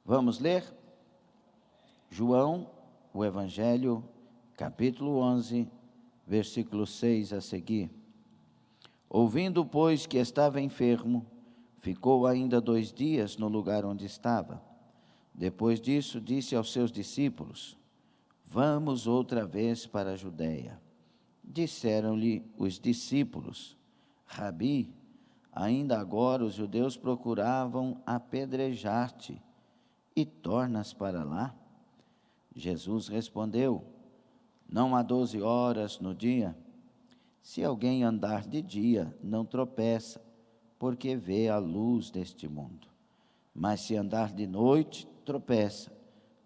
Vamos ler? João, o Evangelho, capítulo 11, versículo 6 a seguir. Ouvindo, pois, que estava enfermo, ficou ainda 2 dias no lugar onde estava. Depois disso, disse aos seus discípulos: Vamos outra vez para a Judeia. Disseram-lhe os discípulos: Rabi, ainda agora os judeus procuravam apedrejar-te, e tornas para lá? Jesus respondeu: Não há 12 horas no dia? Se alguém andar de dia, não tropeça, porque vê a luz deste mundo. Mas se andar de noite, tropeça,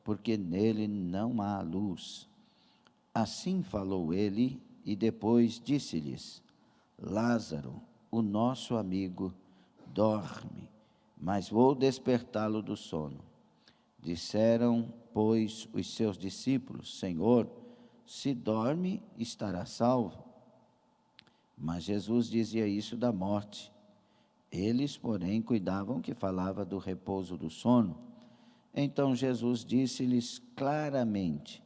porque nele não há luz. Assim falou ele, e depois disse-lhes: Lázaro, o nosso amigo, dorme, mas vou despertá-lo do sono. Disseram, pois, os seus discípulos: Senhor, se dorme, estará salvo. Mas Jesus dizia isso da morte. Eles, porém, cuidavam que falava do repouso do sono. Então Jesus disse-lhes claramente: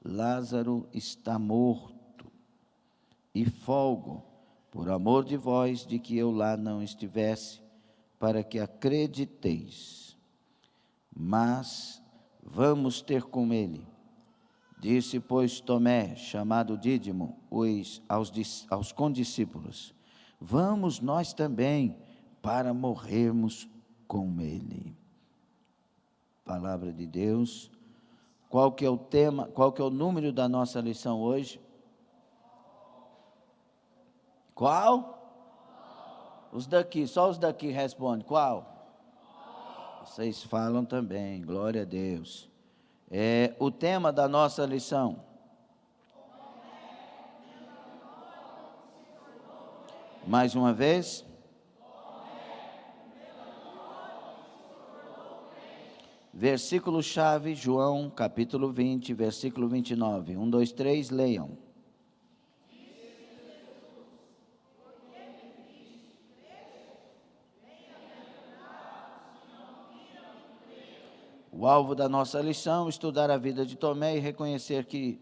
Lázaro está morto, e folgo, por amor de vós, de que eu lá não estivesse, para que acrediteis. Mas vamos ter com ele. Disse, pois, Tomé, chamado Dídimo, aos condiscípulos: Vamos nós também, para morrermos com ele. Palavra de Deus. Qual que é o tema, qual que é o número da nossa lição hoje? Qual? Os daqui, só os daqui respondem. Qual? Vocês falam também, glória a Deus. O tema da nossa lição. Mais uma vez. Versículo-chave, João, capítulo 20, versículo 29. 1, 2, 3, leiam. O alvo da nossa lição é estudar a vida de Tomé e reconhecer que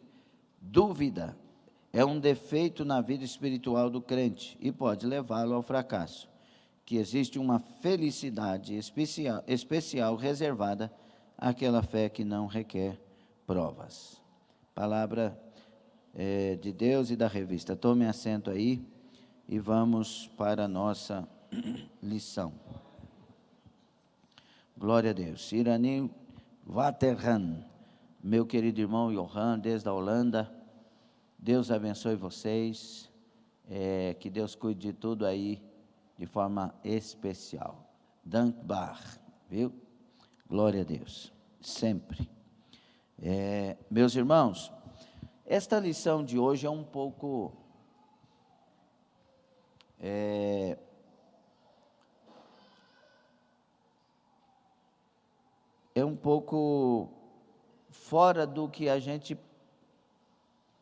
dúvida é um defeito na vida espiritual do crente e pode levá-lo ao fracasso. Que existe uma felicidade especial reservada àquela fé que não requer provas. Palavra de Deus e da revista. Tome assento aí e vamos para a nossa lição. Glória a Deus. Irani Waterhan, meu querido irmão Johan, desde a Holanda, Deus abençoe vocês, que Deus cuide de tudo aí, de forma especial. Dankbar, viu? Glória a Deus, sempre. Meus irmãos, esta lição de hoje é um pouco... é um pouco fora do que a gente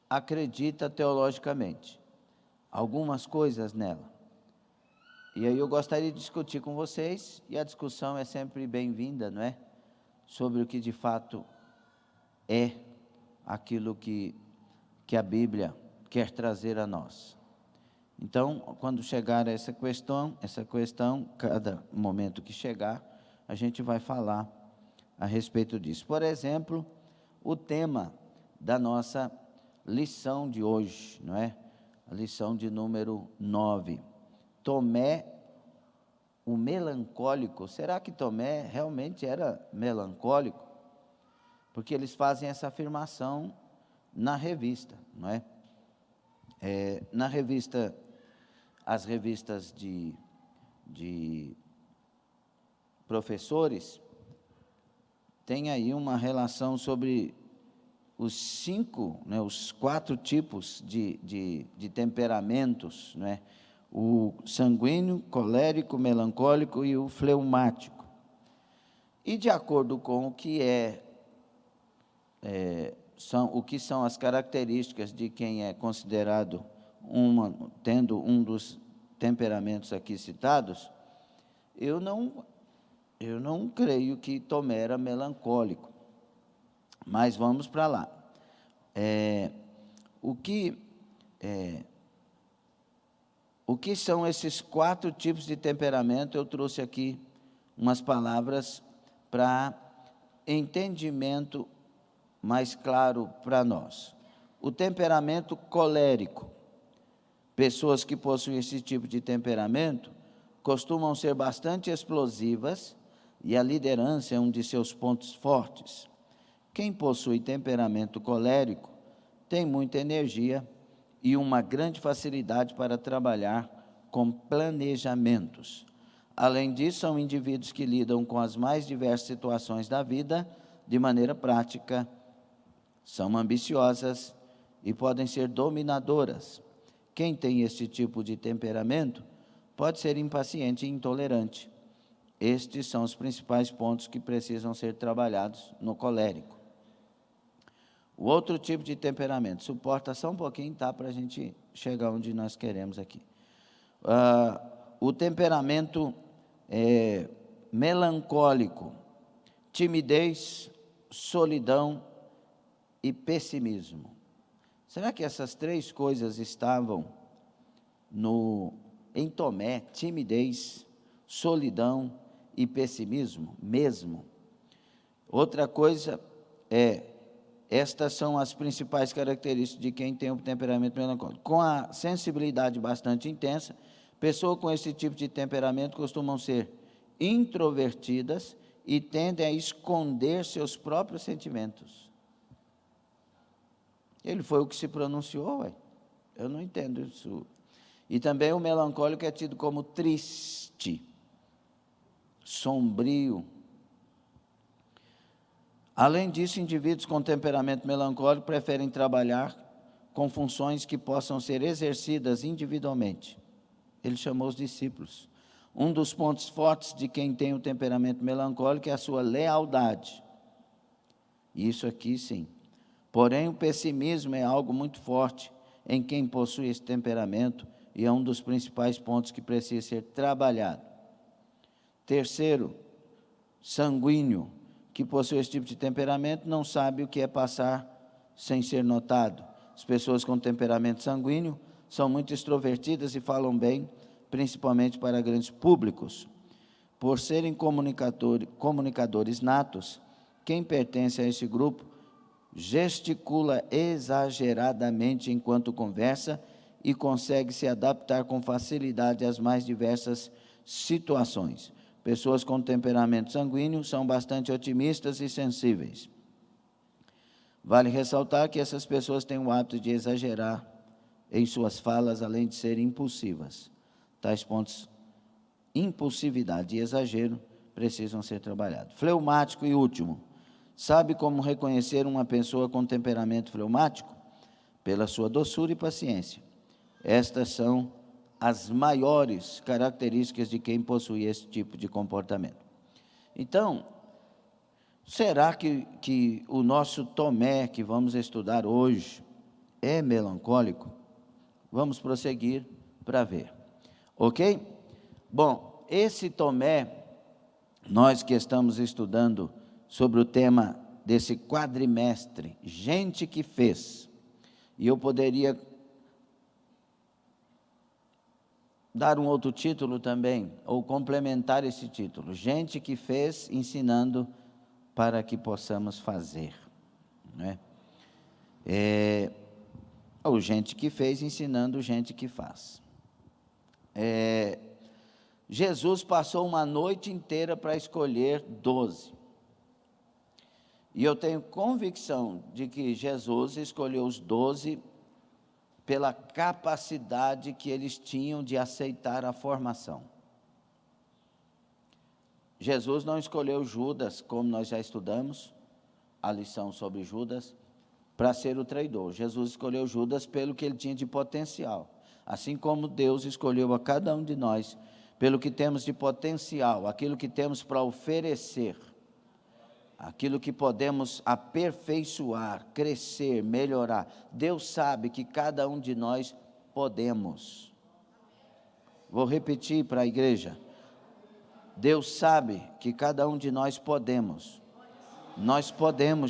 acredita teologicamente. Algumas coisas nela. E aí eu gostaria de discutir com vocês, e a discussão é sempre bem-vinda, não é? Sobre o que de fato é aquilo que a Bíblia quer trazer a nós. Então, quando chegar a essa questão, cada momento que chegar, a gente vai falar a respeito disso. Por exemplo, o tema da nossa lição de hoje, não é? A lição de número 9. Tomé, o melancólico. Será que Tomé realmente era melancólico? Porque eles fazem essa afirmação na revista, não é? Na revista, as revistas de professores, tem aí uma relação sobre os 4 tipos de temperamentos, né? O sanguíneo, colérico, melancólico e o fleumático. E de acordo com o que são as características de quem é considerado tendo um dos temperamentos aqui citados, eu não Eu não creio que Tomé era melancólico, mas vamos para lá. O que são esses 4 tipos de temperamento? Eu trouxe aqui umas palavras para entendimento mais claro para nós. O temperamento colérico. Pessoas que possuem esse tipo de temperamento costumam ser bastante explosivas e a liderança é um de seus pontos fortes. Quem possui temperamento colérico tem muita energia e uma grande facilidade para trabalhar com planejamentos. Além disso, são indivíduos que lidam com as mais diversas situações da vida de maneira prática, são ambiciosas e podem ser dominadoras. Quem tem esse tipo de temperamento pode ser impaciente e intolerante. Estes são os principais pontos que precisam ser trabalhados no colérico. O outro tipo de temperamento, suporta só um pouquinho, tá? Para a gente chegar onde nós queremos aqui. O temperamento melancólico, timidez, solidão e pessimismo. Será que essas 3 coisas estavam em Tomé? Timidez, solidão e pessimismo mesmo? Outra coisa estas são as principais características de quem tem um temperamento melancólico. Com a sensibilidade bastante intensa, pessoas com esse tipo de temperamento costumam ser introvertidas e tendem a esconder seus próprios sentimentos. Ele foi o que se pronunciou, ué. Eu não entendo isso. E também o melancólico é tido como triste, sombrio. Além disso, indivíduos com temperamento melancólico preferem trabalhar com funções que possam ser exercidas individualmente. Ele chamou os discípulos. Um dos pontos fortes de quem tem o temperamento melancólico é a sua lealdade. Isso aqui sim. Porém, o pessimismo é algo muito forte em quem possui esse temperamento e é um dos principais pontos que precisa ser trabalhado. Terceiro, sanguíneo, que possui esse tipo de temperamento, não sabe o que é passar sem ser notado. As pessoas com temperamento sanguíneo são muito extrovertidas e falam bem, principalmente para grandes públicos. Por serem comunicadores natos, quem pertence a esse grupo gesticula exageradamente enquanto conversa e consegue se adaptar com facilidade às mais diversas situações. Pessoas com temperamento sanguíneo são bastante otimistas e sensíveis. Vale ressaltar que essas pessoas têm o hábito de exagerar em suas falas, além de serem impulsivas. Tais pontos, impulsividade e exagero, precisam ser trabalhados. Fleumático e último. Sabe como reconhecer uma pessoa com temperamento fleumático? Pela sua doçura e paciência. Estas são as maiores características de quem possui esse tipo de comportamento. Então, será que o nosso Tomé, que vamos estudar hoje, é melancólico? Vamos prosseguir para ver. Ok? Bom, esse Tomé, nós que estamos estudando sobre o tema desse quadrimestre, gente que fez, e eu poderia dar um outro título também, ou complementar esse título, gente que fez ensinando para que possamos fazer, né? Ou gente que fez ensinando gente que faz. Jesus passou uma noite inteira para escolher 12. E eu tenho convicção de que Jesus escolheu os 12 pela capacidade que eles tinham de aceitar a formação. Jesus não escolheu Judas, como nós já estudamos, a lição sobre Judas, para ser o traidor. Jesus escolheu Judas pelo que ele tinha de potencial. Assim como Deus escolheu a cada um de nós pelo que temos de potencial, aquilo que temos para oferecer, aquilo que podemos aperfeiçoar, crescer, melhorar. Deus sabe que cada um de nós podemos. Vou repetir para a igreja. Deus sabe que cada um de nós podemos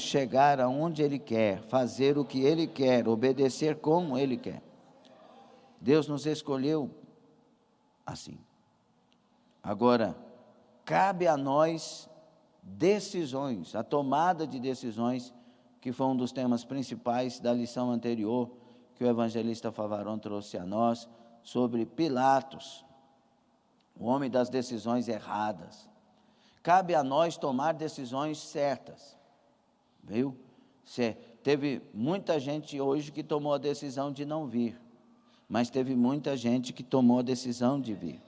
chegar aonde Ele quer, fazer o que Ele quer, obedecer como Ele quer. Deus nos escolheu assim. Agora, cabe a nós decisões, a tomada de decisões, que foi um dos temas principais da lição anterior, que o evangelista Favaron trouxe a nós, sobre Pilatos, o homem das decisões erradas. Cabe a nós tomar decisões certas, viu? Teve muita gente hoje que tomou a decisão de não vir, mas teve muita gente que tomou a decisão de vir.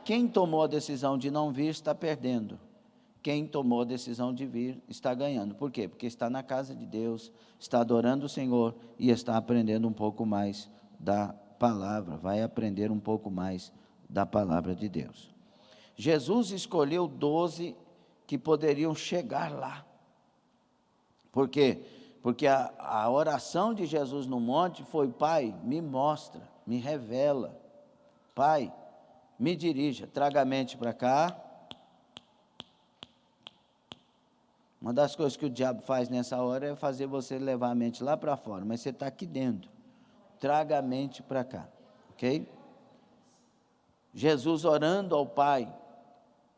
Quem tomou a decisão de não vir está perdendo. Quem tomou a decisão de vir está ganhando. Por quê? Porque está na casa de Deus, está adorando o Senhor e está aprendendo um pouco mais da palavra, vai aprender um pouco mais da palavra de Deus. Jesus escolheu 12 que poderiam chegar lá. Por quê? Porque a oração de Jesus no monte foi: Pai, me mostra, me revela. Pai, me dirija, traga a mente para cá. Uma das coisas que o diabo faz nessa hora é fazer você levar a mente lá para fora, mas você está aqui dentro. Traga a mente para cá, ok? Jesus orando ao Pai,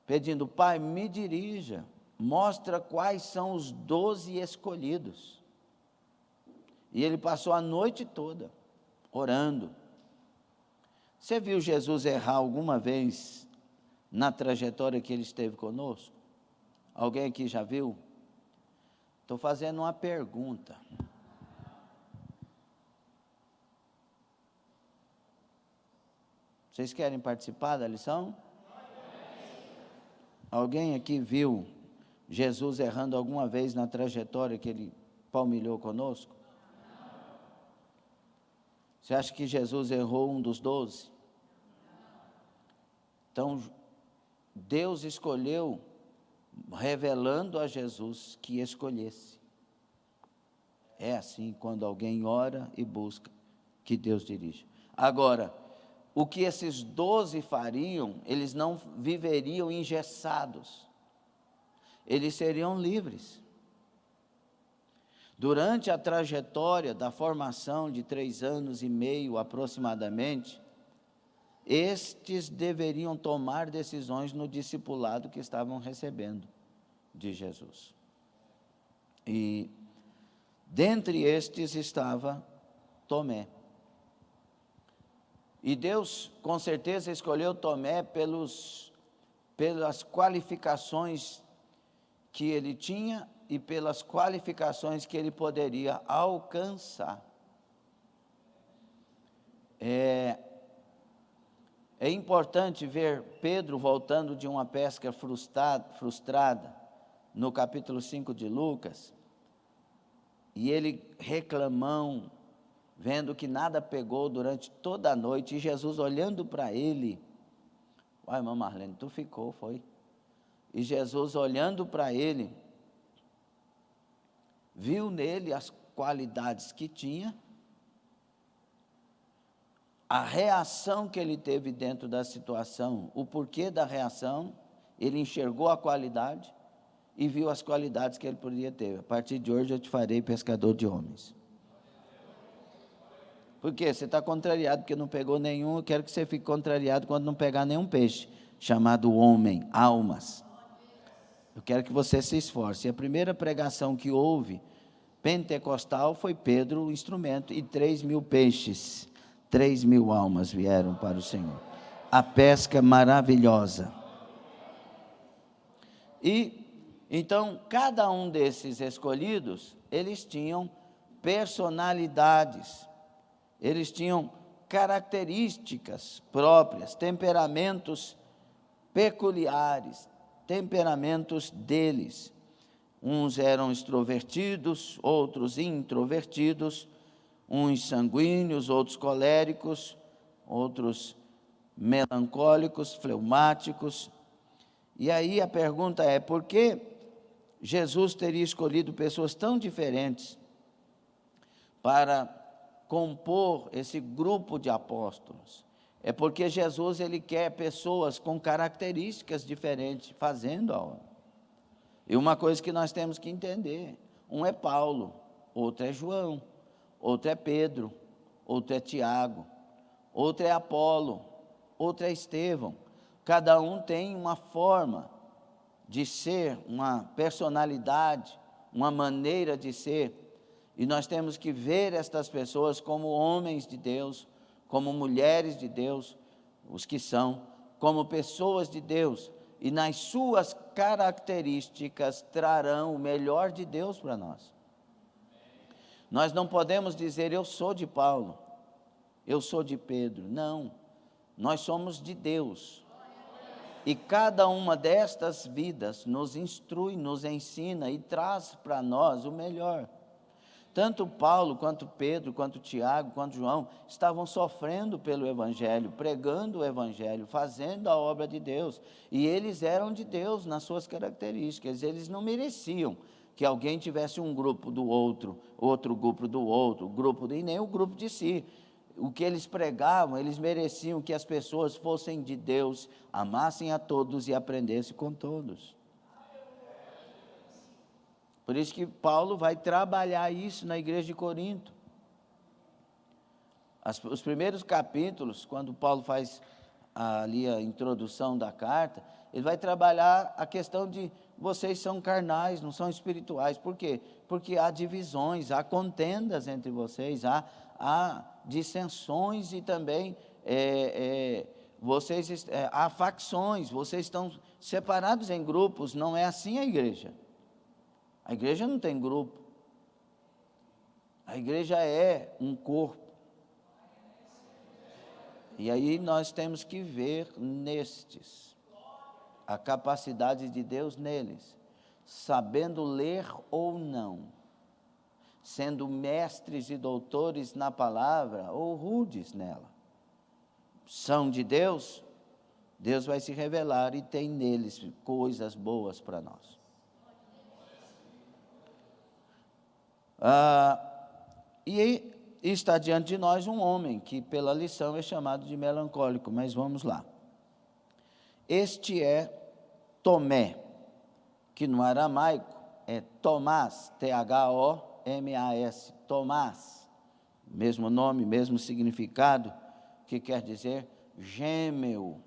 pedindo: Pai, me dirija, mostra quais são os 12 escolhidos. E ele passou a noite toda orando. Você viu Jesus errar alguma vez na trajetória que ele esteve conosco? Alguém aqui já viu? Estou fazendo uma pergunta. Vocês querem participar da lição? Alguém aqui viu Jesus errando alguma vez na trajetória que ele palmilhou conosco? Você acha que Jesus errou um dos 12? Então, Deus escolheu, revelando a Jesus que escolhesse. É assim quando alguém ora e busca que Deus dirija. Agora, o que esses 12 fariam, eles não viveriam engessados, eles seriam livres. Durante a trajetória da formação de 3 anos e meio aproximadamente, estes deveriam tomar decisões no discipulado que estavam recebendo de Jesus. E dentre estes estava Tomé. E Deus, com certeza, escolheu Tomé pelas qualificações que ele tinha e pelas qualificações que ele poderia alcançar. É importante ver Pedro voltando de uma pesca frustrada, no capítulo 5 de Lucas, e ele reclamão, vendo que nada pegou durante toda a noite, e Jesus olhando para ele: uai, irmã Marlene, tu ficou, foi? E Jesus olhando para ele, viu nele as qualidades que tinha, a reação que ele teve dentro da situação, o porquê da reação, ele enxergou a qualidade e viu as qualidades que ele poderia ter. A partir de hoje eu te farei pescador de homens. Por quê? Você está contrariado porque não pegou nenhum. Eu quero que você fique contrariado quando não pegar nenhum peixe, chamado homem, almas. Eu quero que você se esforce. A primeira pregação que houve, pentecostal, foi Pedro o instrumento, e 3.000 peixes, 3.000 almas vieram para o Senhor. A pesca maravilhosa. E, então, cada um desses escolhidos, eles tinham personalidades, eles tinham características próprias, temperamentos peculiares, temperamentos deles. Uns eram extrovertidos, outros introvertidos, uns sanguíneos, outros coléricos, outros melancólicos, fleumáticos. E aí a pergunta é: por que Jesus teria escolhido pessoas tão diferentes para compor esse grupo de apóstolos? É porque Jesus, ele quer pessoas com características diferentes fazendo a obra. E uma coisa que nós temos que entender, um é Paulo, outro é João, outro é Pedro, outro é Tiago, outro é Apolo, outro é Estevão. Cada um tem uma forma de ser, uma personalidade, uma maneira de ser. E nós temos que ver estas pessoas como homens de Deus, como mulheres de Deus, os que são, como pessoas de Deus, e nas suas características trarão o melhor de Deus para nós. Nós não podemos dizer, eu sou de Paulo, eu sou de Pedro. Não, nós somos de Deus. E cada uma destas vidas nos instrui, nos ensina e traz para nós o melhor. Tanto Paulo, quanto Pedro, quanto Tiago, quanto João, estavam sofrendo pelo Evangelho, pregando o Evangelho, fazendo a obra de Deus. E eles eram de Deus nas suas características, eles não mereciam que alguém tivesse um grupo do outro, outro grupo do outro, e nem o grupo de si. O que eles pregavam, eles mereciam que as pessoas fossem de Deus, amassem a todos e aprendessem com todos. Por isso que Paulo vai trabalhar isso na igreja de Corinto. Os primeiros capítulos, quando Paulo faz ali a introdução da carta, ele vai trabalhar a questão de vocês são carnais, não são espirituais. Por quê? Porque há divisões, há contendas entre vocês, há dissensões e também há facções, vocês estão separados em grupos, não é assim a igreja. A igreja não tem grupo. A igreja é um corpo. E aí nós temos que ver nestes a capacidade de Deus neles, sabendo ler ou não, sendo mestres e doutores na palavra ou rudes nela. São de Deus, Deus vai se revelar e tem neles coisas boas para nós. E está diante de nós um homem que pela lição é chamado de melancólico, mas vamos lá. Este é Tomé, que no aramaico é Tomás, T-H-O-M-A-S, Tomás, mesmo nome, mesmo significado, que quer dizer gêmeo,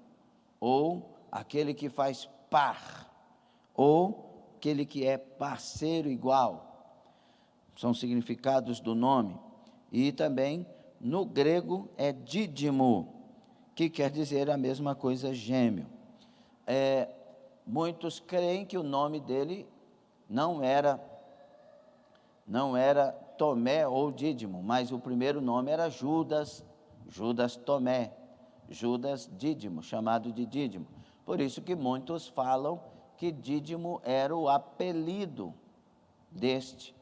ou aquele que faz par, ou aquele que é parceiro igual. São significados do nome. E também, no grego, é dídimo, que quer dizer a mesma coisa, gêmeo. Muitos creem que o nome dele não era Tomé ou Dídimo, mas o primeiro nome era Judas Tomé, Judas Dídimo, chamado de Dídimo. Por isso que muitos falam que Dídimo era o apelido deste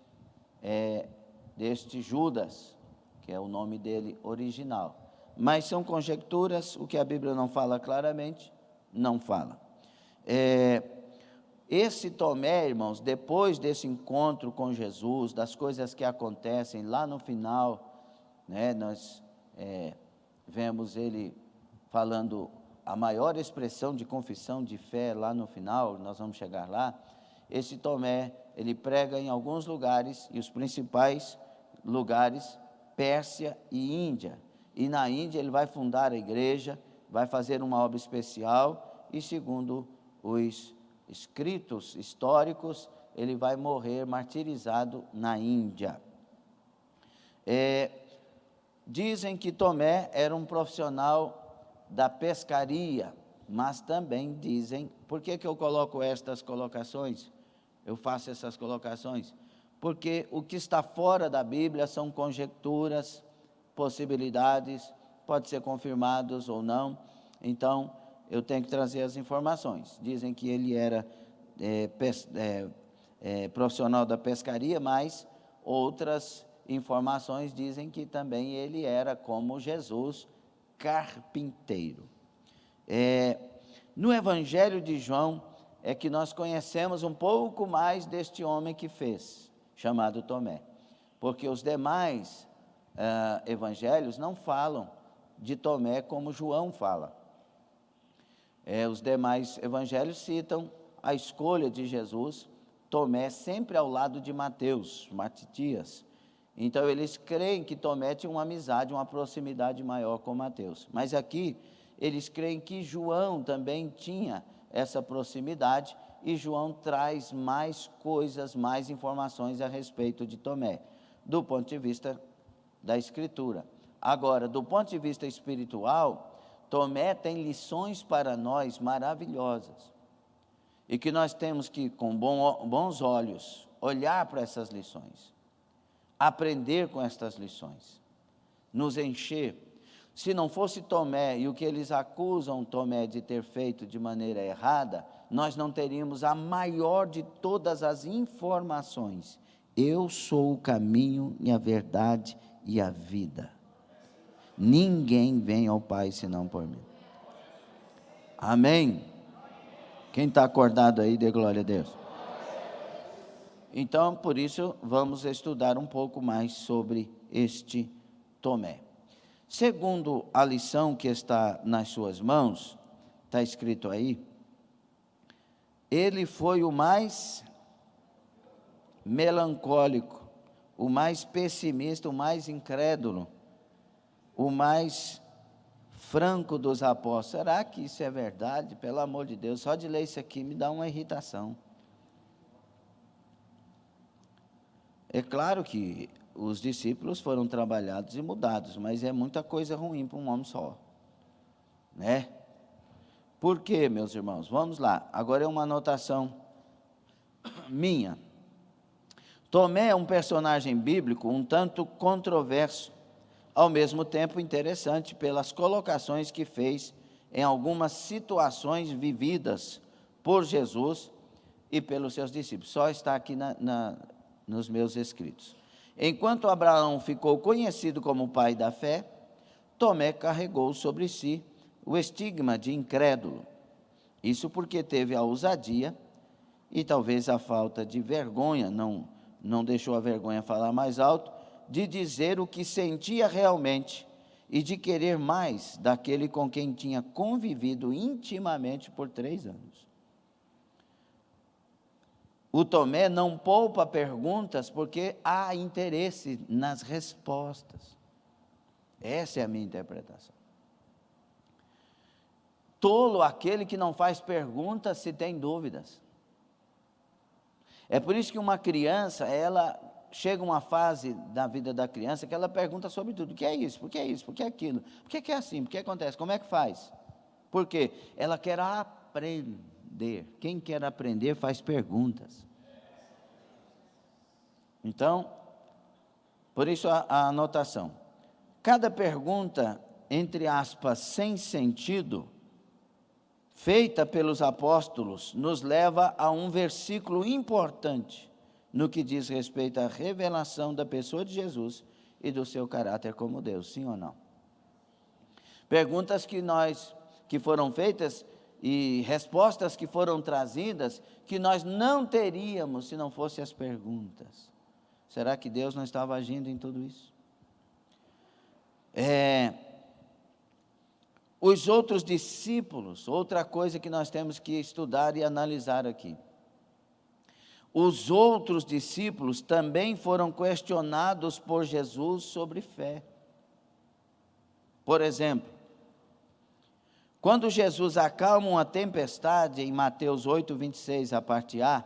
Judas, que é o nome dele original. Mas são conjecturas, o que a Bíblia não fala claramente, não fala. Esse Tomé, irmãos, depois desse encontro com Jesus, das coisas que acontecem lá no final, né, nós vemos ele falando a maior expressão de confissão de fé lá no final, nós vamos chegar lá. Esse Tomé, ele prega em alguns lugares, e os principais lugares, Pérsia e Índia. E na Índia ele vai fundar a igreja, vai fazer uma obra especial, e segundo os escritos históricos, ele vai morrer martirizado na Índia. Dizem que Tomé era um profissional da pescaria, mas também dizem, por que eu coloco estas colocações? Eu faço essas colocações, porque o que está fora da Bíblia são conjecturas, possibilidades, pode ser confirmados ou não, então eu tenho que trazer as informações. Dizem que ele era profissional da pescaria, mas outras informações dizem que também ele era, como Jesus, carpinteiro. No Evangelho de João é que nós conhecemos um pouco mais deste homem que fez, chamado Tomé, porque os demais evangelhos não falam de Tomé, como João fala. Os demais evangelhos citam a escolha de Jesus, Tomé sempre ao lado de Mateus, Matias. Então, eles creem que Tomé tinha uma amizade, uma proximidade maior com Mateus. Mas aqui, eles creem que João também tinha essa proximidade, e João traz mais coisas, mais informações a respeito de Tomé, do ponto de vista da Escritura. Agora, do ponto de vista espiritual, Tomé tem lições para nós maravilhosas, e que nós temos que, com bons olhos, olhar para essas lições, aprender com estas lições, nos encher. Se não fosse Tomé e o que eles acusam Tomé de ter feito de maneira errada, nós não teríamos a maior de todas as informações. Eu sou o caminho e a verdade e a vida. Ninguém vem ao Pai senão por mim. Amém? Quem está acordado aí, dê glória a Deus. Então, por isso, vamos estudar um pouco mais sobre este Tomé. Segundo a lição que está nas suas mãos, está escrito aí, ele foi o mais melancólico, o mais pessimista, o mais incrédulo, o mais franco dos apóstolos. Será que isso é verdade? Pelo amor de Deus, só de ler isso aqui me dá uma irritação. É claro que os discípulos foram trabalhados e mudados, mas é muita coisa ruim para um homem só, né? Por quê, meus irmãos? Vamos lá, agora é uma anotação minha. Tomé é um personagem bíblico um tanto controverso, ao mesmo tempo interessante pelas colocações que fez em algumas situações vividas por Jesus e pelos seus discípulos. Só está aqui nos meus escritos. Enquanto Abraão ficou conhecido como pai da fé, Tomé carregou sobre si o estigma de incrédulo. Isso porque teve a ousadia e talvez a falta de vergonha, não deixou a vergonha falar mais alto, de dizer o que sentia realmente e de querer mais daquele com quem tinha convivido intimamente por 3 anos. O Tomé não poupa perguntas porque há interesse nas respostas. Essa é a minha interpretação. Tolo aquele que não faz perguntas se tem dúvidas. É por isso que uma criança, ela chega uma fase da vida da criança que ela pergunta sobre tudo. O que é isso? Por que é isso? Por que é aquilo? Por que é assim? Por que acontece? Como é que faz? Por quê? Ela quer aprender. Quem quer aprender faz perguntas. Então, por isso a anotação. Cada pergunta, entre aspas, sem sentido, feita pelos apóstolos, nos leva a um versículo importante no que diz respeito à revelação da pessoa de Jesus e do seu caráter como Deus, sim ou não? Perguntas que foram feitas e respostas que foram trazidas, que nós não teríamos se não fossem as perguntas. Será que Deus não estava agindo em tudo isso? Os outros discípulos, outra coisa que nós temos que estudar e analisar aqui. Os outros discípulos também foram questionados por Jesus sobre fé. Por exemplo, quando Jesus acalma uma tempestade, em Mateus 8, 26, a parte A,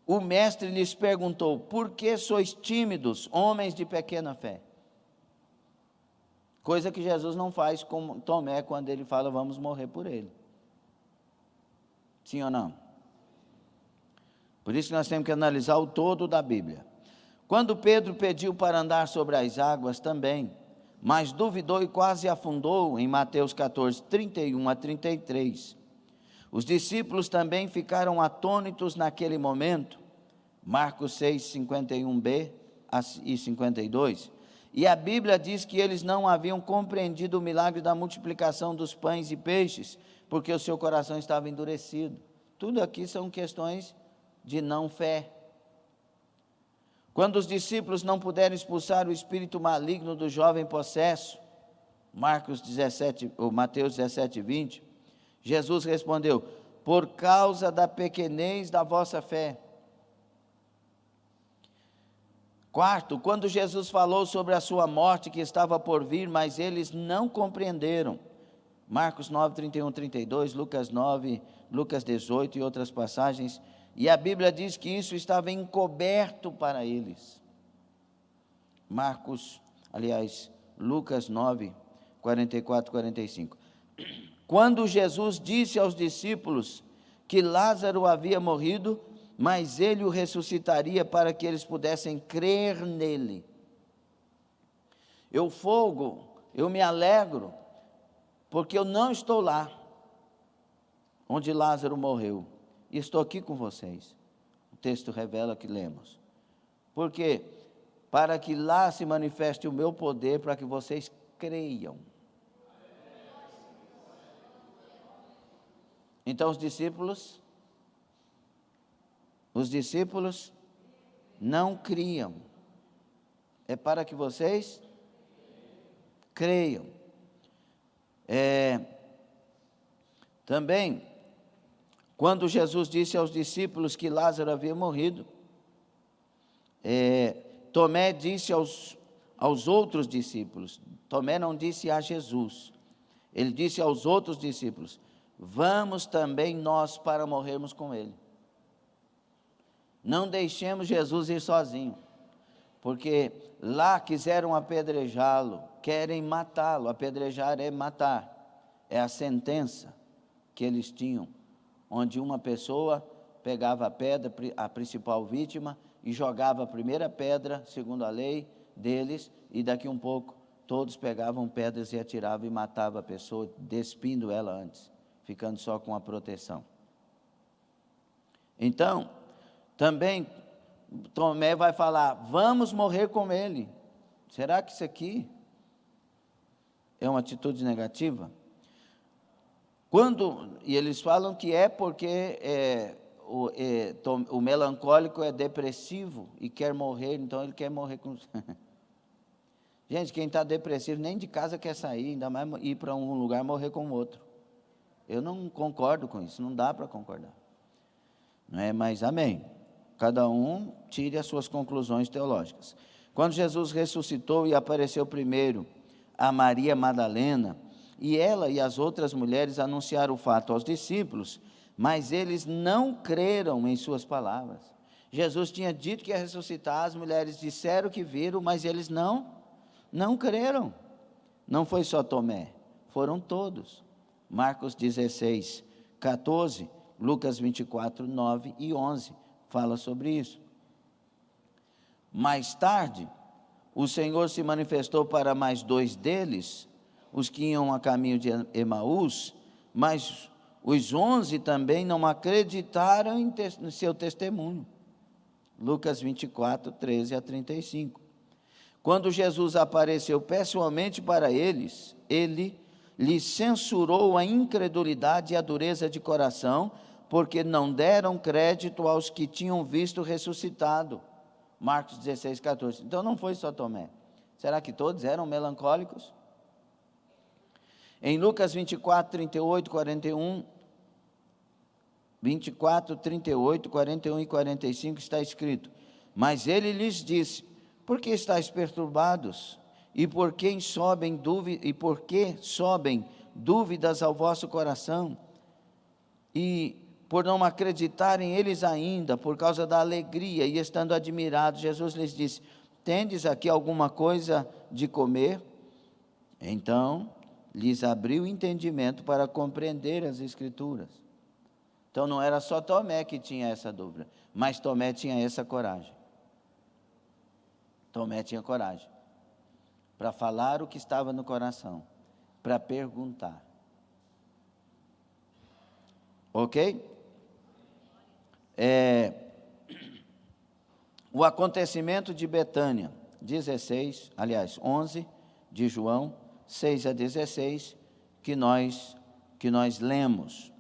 o mestre lhes perguntou: por que sois tímidos, homens de pequena fé? Coisa que Jesus não faz com Tomé quando ele fala, vamos morrer por ele. Sim ou não? Por isso que nós temos que analisar o todo da Bíblia. Quando Pedro pediu para andar sobre as águas também, mas duvidou e quase afundou, em Mateus 14, 31 a 33. Os discípulos também ficaram atônitos naquele momento, Marcos 6, 51b e 52. E a Bíblia diz que eles não haviam compreendido o milagre da multiplicação dos pães e peixes, porque o seu coração estava endurecido. Tudo aqui são questões de não fé. Quando os discípulos não puderam expulsar o espírito maligno do jovem possesso, Mateus 17, 20, Jesus respondeu: por causa da pequenez da vossa fé. Quarto, quando Jesus falou sobre a sua morte que estava por vir, mas eles não compreenderam. Marcos 9, 31, 32, Lucas 9, Lucas 18 e outras passagens. E a Bíblia diz que isso estava encoberto para eles. Lucas 9, 44, 45. Quando Jesus disse aos discípulos que Lázaro havia morrido, mas ele o ressuscitaria para que eles pudessem crer nele. Eu me alegro, porque eu não estou lá, onde Lázaro morreu, e estou aqui com vocês. O texto revela que lemos. Porque para que lá se manifeste o meu poder, para que vocês creiam. Então os discípulos não criam. É para que vocês creiam. Também, quando Jesus disse aos discípulos que Lázaro havia morrido, Tomé disse aos outros discípulos, Tomé não disse a Jesus, ele disse aos outros discípulos: vamos também nós para morrermos com ele. Não deixemos Jesus ir sozinho, porque lá quiseram apedrejá-lo, querem matá-lo. Apedrejar é matar, é a sentença que eles tinham, onde uma pessoa pegava a pedra, a principal vítima, e jogava a primeira pedra, segundo a lei deles, e daqui um pouco todos pegavam pedras e atiravam e matavam a pessoa, despindo ela antes, ficando só com a proteção. Então, também Tomé vai falar: vamos morrer com ele. Será que isso aqui é uma atitude negativa? E eles falam que é porque o melancólico é depressivo e quer morrer, então ele quer morrer com... Gente, quem está depressivo nem de casa quer sair, ainda mais ir para um lugar morrer com o outro. Eu não concordo com isso, não dá para concordar. Não é? Mas amém. Cada um tire as suas conclusões teológicas. Quando Jesus ressuscitou e apareceu primeiro a Maria Madalena, e ela e as outras mulheres anunciaram o fato aos discípulos, mas eles não creram em suas palavras. Jesus tinha dito que ia ressuscitar, as mulheres disseram que viram, mas eles não creram. Não foi só Tomé, foram todos. Marcos 16, 14, Lucas 24, 9 e 11, fala sobre isso. Mais tarde, o Senhor se manifestou para mais 2 deles, os que iam a caminho de Emaús, mas os 11 também não acreditaram em seu testemunho. Lucas 24, 13 a 35. Quando Jesus apareceu pessoalmente para eles, ele lhes censurou a incredulidade e a dureza de coração, porque não deram crédito aos que tinham visto ressuscitado. Marcos 16, 14. Então não foi só Tomé. Será que todos eram melancólicos? Em Lucas 24, 38, 41, 24, 38, 41 e 45 está escrito: mas ele lhes disse: por que estáis perturbados? E por que sobem dúvidas ao vosso coração? E por não acreditarem eles ainda, por causa da alegria, e estando admirados, Jesus lhes disse: tendes aqui alguma coisa de comer? Então lhes abriu o entendimento para compreender as Escrituras. Então não era só Tomé que tinha essa dúvida, mas Tomé tinha essa coragem. Tomé tinha coragem para falar o que estava no coração, para perguntar. Ok? O acontecimento de Betânia, 11 de João, 6 a 16, que nós lemos.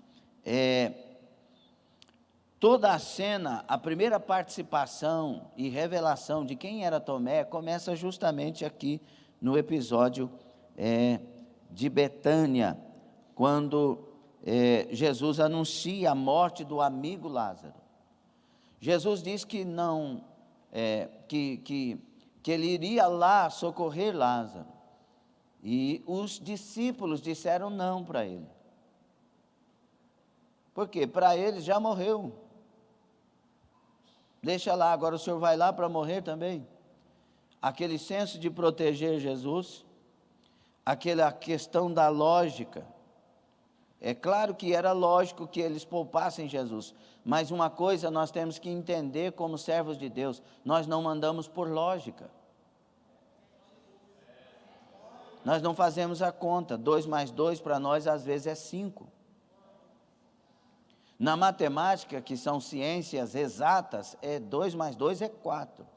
Toda a cena, a primeira participação e revelação de quem era Tomé começa justamente aqui no episódio de Betânia, quando Jesus anuncia a morte do amigo Lázaro. Jesus diz que não, que ele iria lá socorrer Lázaro, e os discípulos disseram não para ele. Por quê? Para eles já morreu. Deixa lá, agora o senhor vai lá para morrer também? Aquele senso de proteger Jesus, aquela questão da lógica. É claro que era lógico que eles poupassem Jesus, mas uma coisa nós temos que entender como servos de Deus: nós não mandamos por lógica. Nós não fazemos a conta, 2 mais 2 para nós às vezes é 5. Na matemática, que são ciências exatas, 2 mais 2 é 4.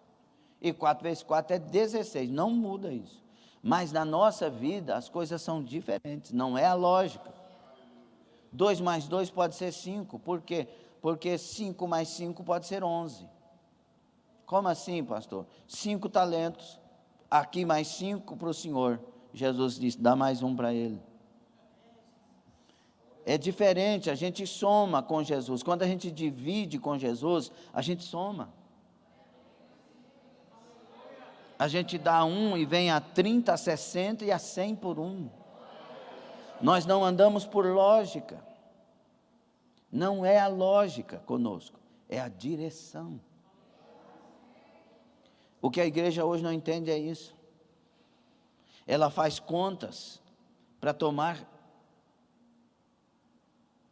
E 4 vezes 4 é 16, não muda isso. Mas na nossa vida as coisas são diferentes, não é a lógica. 2 mais 2 pode ser 5, por quê? Porque 5 mais 5 pode ser 11. Como assim, pastor? 5 talentos, aqui mais 5 para o senhor. Jesus disse, dá mais um para ele. É diferente, a gente soma com Jesus. Quando a gente divide com Jesus, a gente soma. A gente dá 1 e vem a 30, a 60 e a 100 por 1. Nós não andamos por lógica. Não é a lógica conosco, é a direção. O que a igreja hoje não entende é isso. Ela faz contas para tomar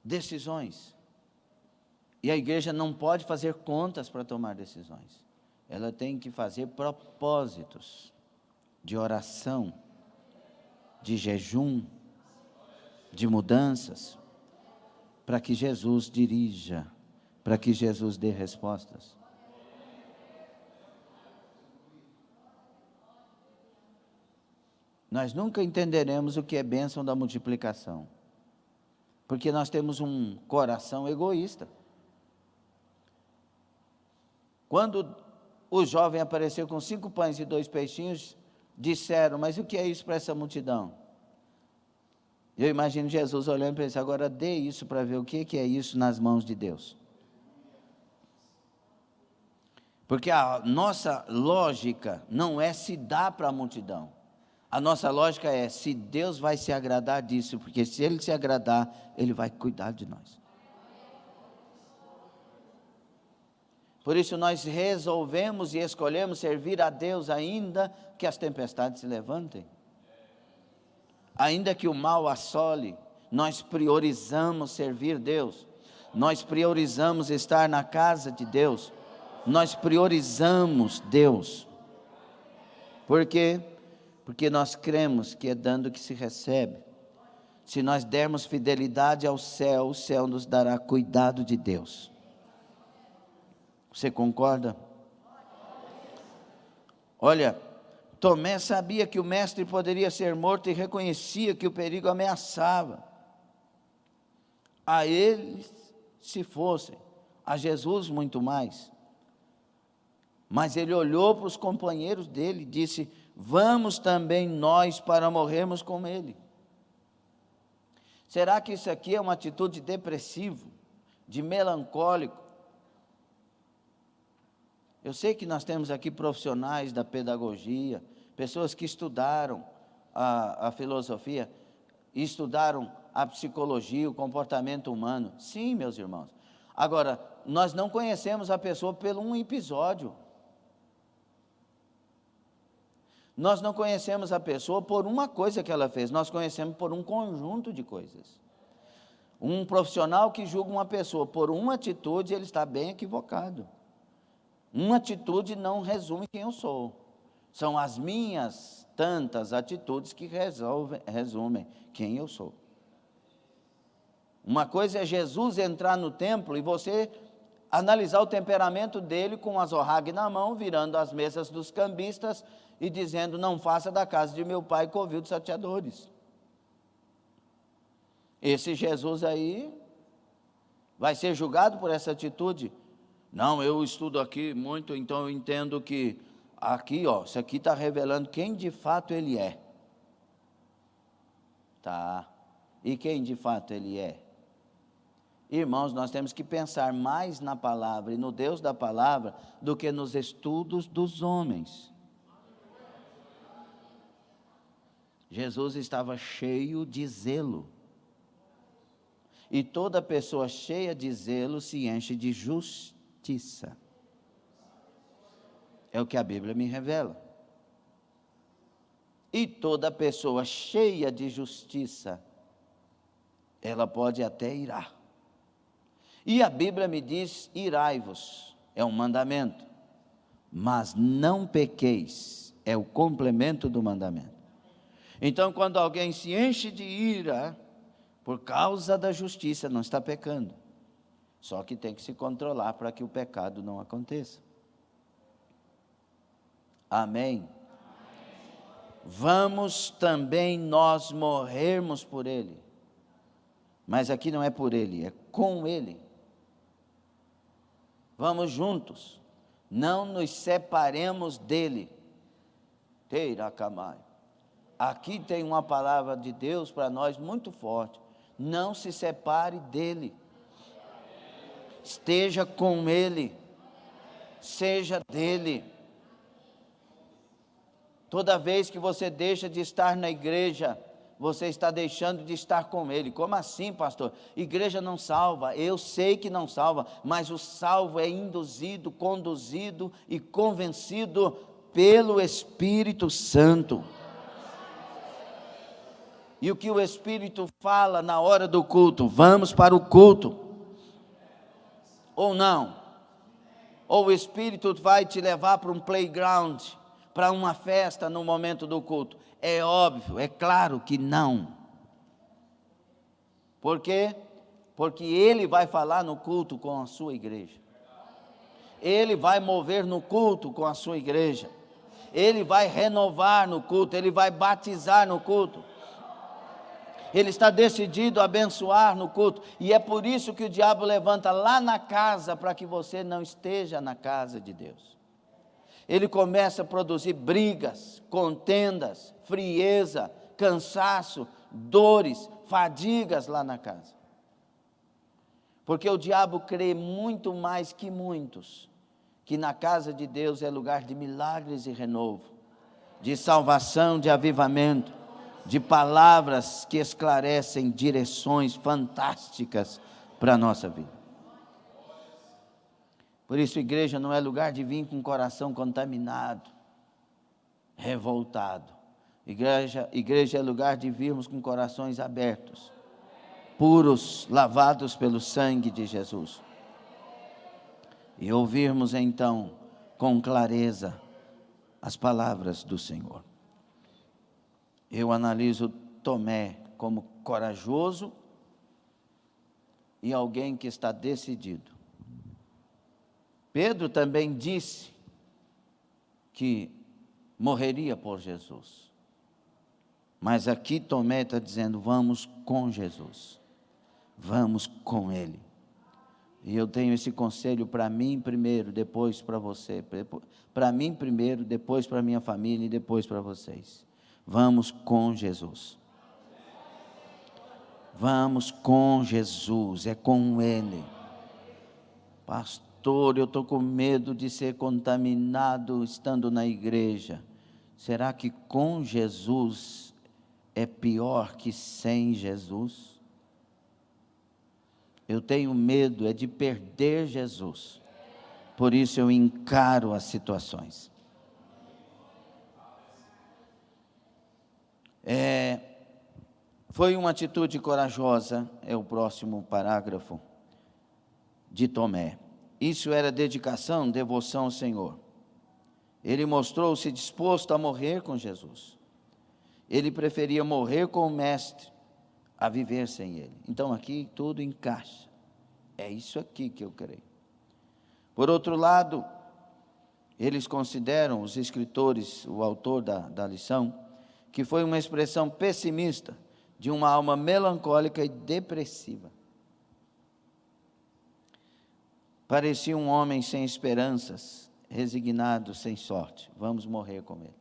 decisões. E a igreja não pode fazer contas para tomar decisões. Ela tem que fazer propósitos de oração, de jejum, de mudanças, para que Jesus dirija, para que Jesus dê respostas. Nós nunca entenderemos o que é bênção da multiplicação, porque nós temos um coração egoísta. Quando o jovem apareceu com 5 pães e 2 peixinhos, disseram, mas o que é isso para essa multidão? Eu imagino Jesus olhando para isso, agora dê isso para ver o que é isso nas mãos de Deus. Porque a nossa lógica não é se dar para a multidão. A nossa lógica é se Deus vai se agradar disso, porque se Ele se agradar, Ele vai cuidar de nós. Por isso nós resolvemos e escolhemos servir a Deus ainda que as tempestades se levantem. Ainda que o mal assole, nós priorizamos servir Deus. Nós priorizamos estar na casa de Deus. Nós priorizamos Deus. Por quê? Porque nós cremos que é dando que se recebe. Se nós dermos fidelidade ao céu, o céu nos dará cuidado de Deus. Você concorda? Olha, Tomé sabia que o mestre poderia ser morto e reconhecia que o perigo ameaçava. A eles, se fossem, a Jesus muito mais. Mas ele olhou para os companheiros dele e disse, vamos também nós para morrermos com ele. Será que isso aqui é uma atitude depressiva, de melancólico? Eu sei que nós temos aqui profissionais da pedagogia, pessoas que estudaram a filosofia, estudaram a psicologia, o comportamento humano. Sim, meus irmãos. Agora, nós não conhecemos a pessoa por um episódio. Nós não conhecemos a pessoa por uma coisa que ela fez, nós conhecemos por um conjunto de coisas. Um profissional que julga uma pessoa por uma atitude, ele está bem equivocado. Uma atitude não resume quem eu sou. São as minhas tantas atitudes que resumem quem eu sou. Uma coisa é Jesus entrar no templo e você analisar o temperamento dele com as orrague na mão, virando as mesas dos cambistas e dizendo, não faça da casa de meu pai covil de salteadores. Esse Jesus aí Vai ser julgado por essa atitude? Não, eu estudo aqui muito, então eu entendo que aqui, isso aqui está revelando quem de fato ele é. Tá. E quem de fato ele é? Irmãos, nós temos que pensar mais na palavra e no Deus da palavra do que nos estudos dos homens. Jesus estava cheio de zelo. E toda pessoa cheia de zelo se enche de justiça. É o que a Bíblia me revela. E toda pessoa cheia de justiça, ela pode até irar. E a Bíblia me diz: irai-vos, é um mandamento, mas não pequeis, é o complemento do mandamento. Então, quando alguém se enche de ira, por causa da justiça, não está pecando, só que tem que se controlar para que o pecado não aconteça. Amém? Vamos também nós morrermos por ele, mas aqui não é por ele, é com ele. Vamos juntos, não nos separemos dele. Teiracamai. Aqui tem uma palavra de Deus para nós muito forte. Não se separe dele. Esteja com ele. Seja dele. Toda vez que você deixa de estar na igreja, você está deixando de estar com ele. Como assim, pastor? Igreja não salva. Eu sei que não salva, mas o salvo é induzido, conduzido e convencido pelo Espírito Santo. E o que o Espírito fala na hora do culto? Vamos para o culto. Ou não? Ou o Espírito vai te levar para um playground, para uma festa no momento do culto? É óbvio, é claro que não. Por quê? Porque ele vai falar no culto com a sua igreja. Ele vai mover no culto com a sua igreja. Ele vai renovar no culto, ele vai batizar no culto. Ele está decidido a abençoar no culto. E é por isso que o diabo levanta lá na casa, para que você não esteja na casa de Deus. Ele começa a produzir brigas, contendas, frieza, cansaço, dores, fadigas lá na casa. Porque o diabo crê muito mais que muitos, que na casa de Deus é lugar de milagres e renovo, de salvação, de avivamento, de palavras que esclarecem direções fantásticas para a nossa vida. Por isso, igreja não é lugar de vir com o coração contaminado, revoltado. Igreja é lugar de virmos com corações abertos, puros, lavados pelo sangue de Jesus. E ouvirmos então com clareza as palavras do Senhor. Eu analiso Tomé como corajoso e alguém que está decidido. Pedro também disse que morreria por Jesus. Mas aqui Tomé está dizendo: vamos com Jesus. Vamos com Ele. E eu tenho esse conselho para mim primeiro, depois para você. Para mim primeiro, depois para minha família e depois para vocês. Vamos com Jesus. Vamos com Jesus, é com Ele. Pastor, eu estou com medo de ser contaminado estando na igreja. Será que com Jesus é pior que sem Jesus? Eu tenho medo de perder Jesus. Por isso eu encaro as situações. Foi uma atitude corajosa, é o próximo parágrafo, de Tomé. Isso era dedicação, devoção ao Senhor. Ele mostrou-se disposto a morrer com Jesus. Ele preferia morrer com o Mestre a viver sem Ele. Então aqui tudo encaixa. É isso aqui que eu creio. Por outro lado, eles consideram, os escritores, o autor da lição, que foi uma expressão pessimista de uma alma melancólica e depressiva. Parecia um homem sem esperanças, resignado, sem sorte. Vamos morrer com ele.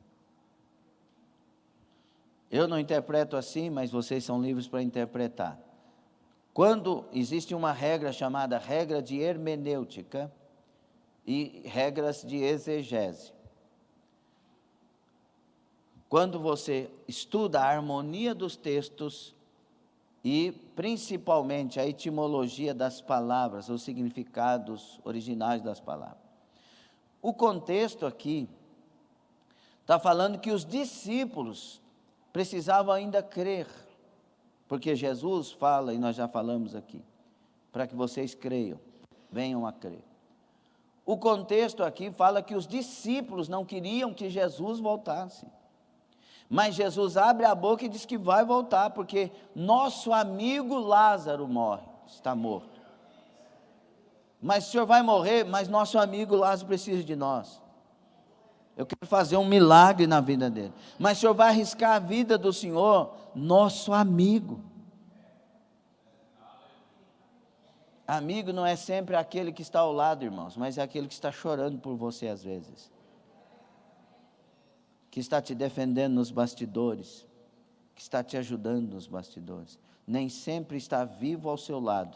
Eu não interpreto assim, mas vocês são livres para interpretar. Quando existe uma regra chamada regra de hermenêutica e regras de exegese. Quando você estuda a harmonia dos textos e principalmente a etimologia das palavras, os significados originais das palavras. O contexto aqui está falando que os discípulos precisavam ainda crer, porque Jesus fala, e nós já falamos aqui, para que vocês creiam, venham a crer. O contexto aqui fala que os discípulos não queriam que Jesus voltasse. Mas Jesus abre a boca e diz que vai voltar, porque nosso amigo Lázaro morre, está morto. Mas o senhor vai morrer, mas nosso amigo Lázaro precisa de nós. Eu quero fazer um milagre na vida dele. Mas o senhor vai arriscar a vida do senhor, nosso amigo. Amigo não é sempre aquele que está ao lado, irmãos, mas é aquele que está chorando por você às vezes. Que está te defendendo nos bastidores, que está te ajudando nos bastidores. Nem sempre está vivo ao seu lado,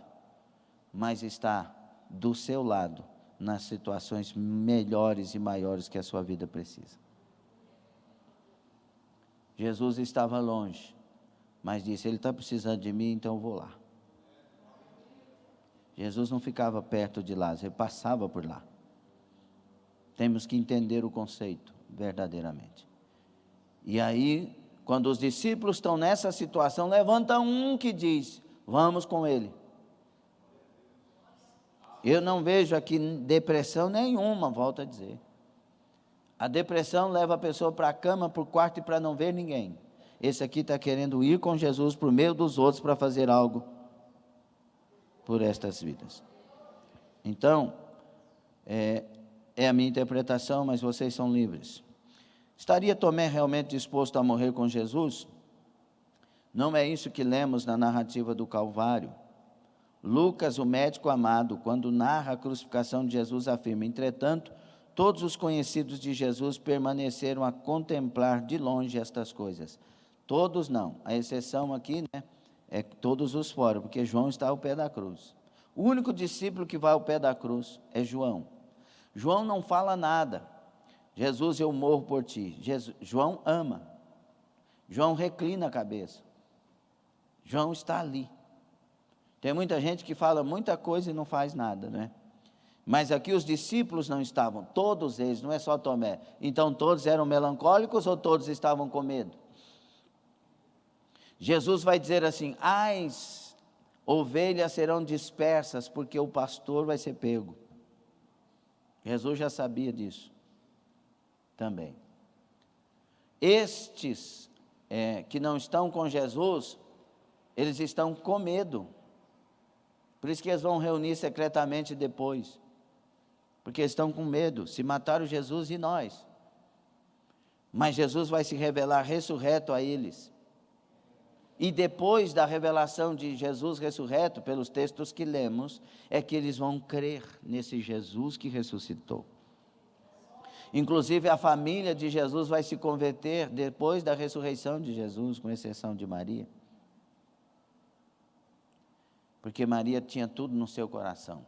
mas está do seu lado, nas situações melhores e maiores que a sua vida precisa. Jesus estava longe, mas disse, ele está precisando de mim, então eu vou lá. Jesus não ficava perto de Lázaro, ele passava por lá. Temos que entender o conceito verdadeiramente. E aí, quando os discípulos estão nessa situação, levanta um que diz, vamos com ele. Eu não vejo aqui depressão nenhuma, volto a dizer. A depressão leva a pessoa para a cama, para o quarto e para não ver ninguém. Esse aqui está querendo ir com Jesus por meio dos outros para fazer algo por estas vidas. Então, é a minha interpretação, mas vocês são livres. Estaria Tomé realmente disposto a morrer com Jesus? Não é isso que lemos na narrativa do Calvário. Lucas, o médico amado, quando narra a crucificação de Jesus, afirma, entretanto, todos os conhecidos de Jesus permaneceram a contemplar de longe estas coisas. Todos não, a exceção aqui, é todos os fora, porque João está ao pé da cruz. O único discípulo que vai ao pé da cruz é João. João não fala nada. Jesus, eu morro por ti. João ama. João reclina a cabeça. João está ali. Tem muita gente que fala muita coisa e não faz nada, né? Mas aqui os discípulos não estavam, todos eles, não é só Tomé. Então todos eram melancólicos ou todos estavam com medo? Jesus vai dizer assim, as ovelhas serão dispersas porque o pastor vai ser pego. Jesus já sabia disso também. Estes que não estão com Jesus, eles estão com medo. Por isso que eles vão reunir secretamente depois. Porque eles estão com medo, se mataram Jesus e nós. Mas Jesus vai se revelar ressurreto a eles. E depois da revelação de Jesus ressurreto, pelos textos que lemos, é que eles vão crer nesse Jesus que ressuscitou. Inclusive a família de Jesus vai se converter depois da ressurreição de Jesus, com exceção de Maria. Porque Maria tinha tudo no seu coração.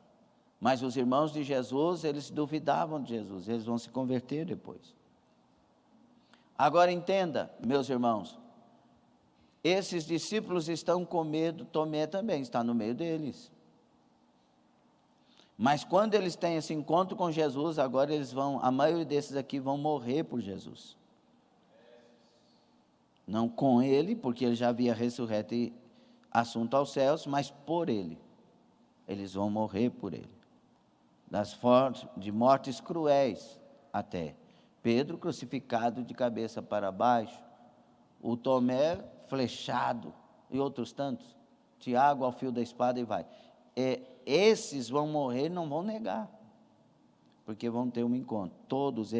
Mas os irmãos de Jesus, eles duvidavam de Jesus, eles vão se converter depois. Agora entenda, meus irmãos, esses discípulos estão com medo, Tomé também está no meio deles. Mas quando eles têm esse encontro com Jesus, agora a maioria desses aqui vão morrer por Jesus. Não com ele, porque ele já havia ressurreto e assunto aos céus, mas por ele. Eles vão morrer por ele. De mortes cruéis até. Pedro crucificado de cabeça para baixo. O Tomé flechado e outros tantos. Tiago ao fio da espada e vai. Esses vão morrer e não vão negar. Porque vão ter um encontro. Todos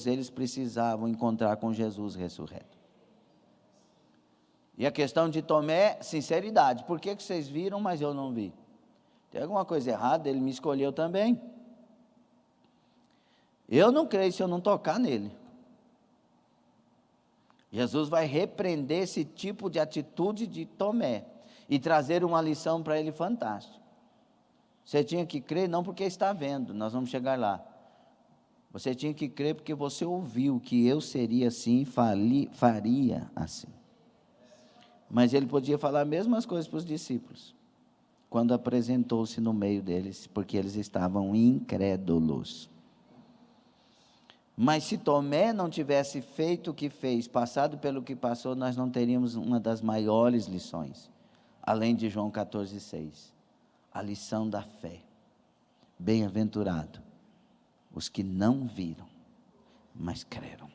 eles precisavam encontrar com Jesus ressurreto. E a questão de Tomé, sinceridade. Por que vocês viram, mas eu não vi? Tem alguma coisa errada, ele me escolheu também. Eu não creio se eu não tocar nele. Jesus vai repreender esse tipo de atitude de Tomé e trazer uma lição para ele fantástica. Você tinha que crer não porque está vendo, nós vamos chegar lá. Você tinha que crer porque você ouviu que eu seria assim, faria assim. Mas ele podia falar as mesmas coisas para os discípulos, quando apresentou-se no meio deles, porque eles estavam incrédulos. Mas se Tomé não tivesse feito o que fez, passado pelo que passou, nós não teríamos uma das maiores lições, além de João 14,6, a lição da fé. Bem-aventurado os que não viram, mas creram.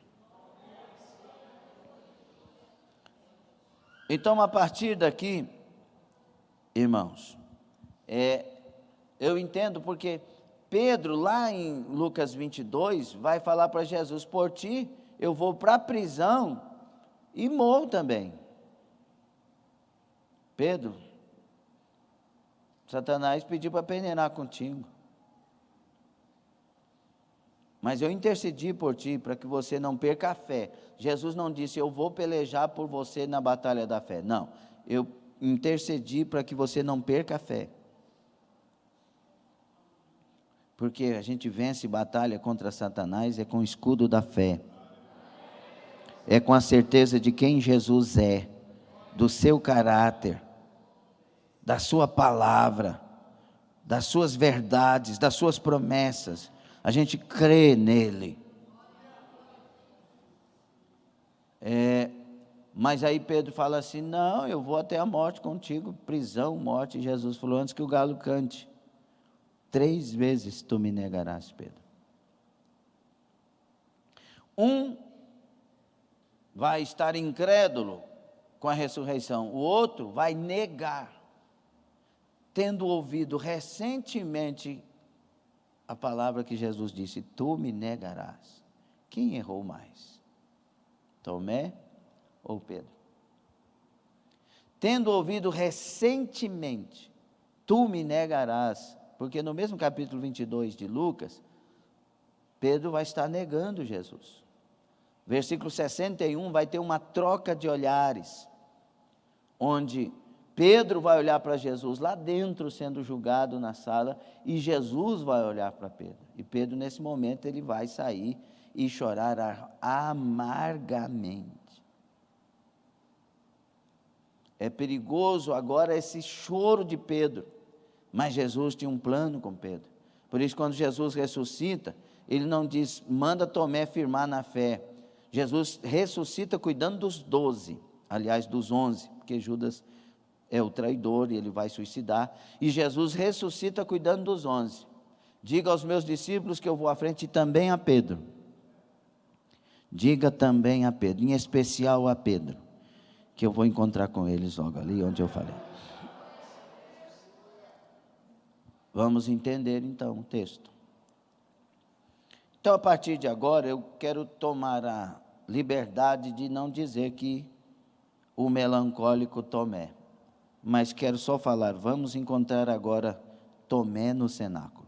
Então, a partir daqui, irmãos, eu entendo porque Pedro, lá em Lucas 22, vai falar para Jesus: por ti eu vou para a prisão e morro também. Pedro, Satanás pediu para peneirar contigo, mas eu intercedi por ti para que você não perca a fé. Jesus não disse: eu vou pelejar por você na batalha da fé. Não, eu intercedi para que você não perca a fé. Porque a gente vence batalha contra Satanás com o escudo da fé. É com a certeza de quem Jesus é, do seu caráter, da sua palavra, das suas verdades, das suas promessas. A gente crê nele. Mas aí Pedro fala assim: não, eu vou até a morte contigo, prisão, morte. E Jesus falou: antes que o galo cante, 3 vezes tu me negarás, Pedro. Vai estar incrédulo com a ressurreição, o outro vai negar, tendo ouvido recentemente a palavra que Jesus disse: tu me negarás. Quem errou mais? Tomé ou Pedro? Tendo ouvido recentemente, tu me negarás, porque no mesmo capítulo 22 de Lucas, Pedro vai estar negando Jesus. Versículo 61 vai ter uma troca de olhares, onde Pedro vai olhar para Jesus lá dentro, sendo julgado na sala, e Jesus vai olhar para Pedro. E Pedro, nesse momento, ele vai sair e chorar amargamente. É perigoso agora esse choro de Pedro, mas Jesus tinha um plano com Pedro. Por isso, quando Jesus ressuscita, ele não diz: manda Tomé firmar na fé. Jesus ressuscita cuidando dos 12, aliás, dos 11, porque Judas é o traidor e ele vai suicidar. E Jesus ressuscita cuidando dos 11. Diga aos meus discípulos que eu vou à frente, e também a Pedro. Diga também a Pedro, em especial a Pedro, que eu vou encontrar com eles logo ali onde eu falei. Vamos entender então o texto. Então, a partir de agora, eu quero tomar a liberdade de não dizer que o melancólico Tomé, mas quero só falar: vamos encontrar agora Tomé no cenáculo.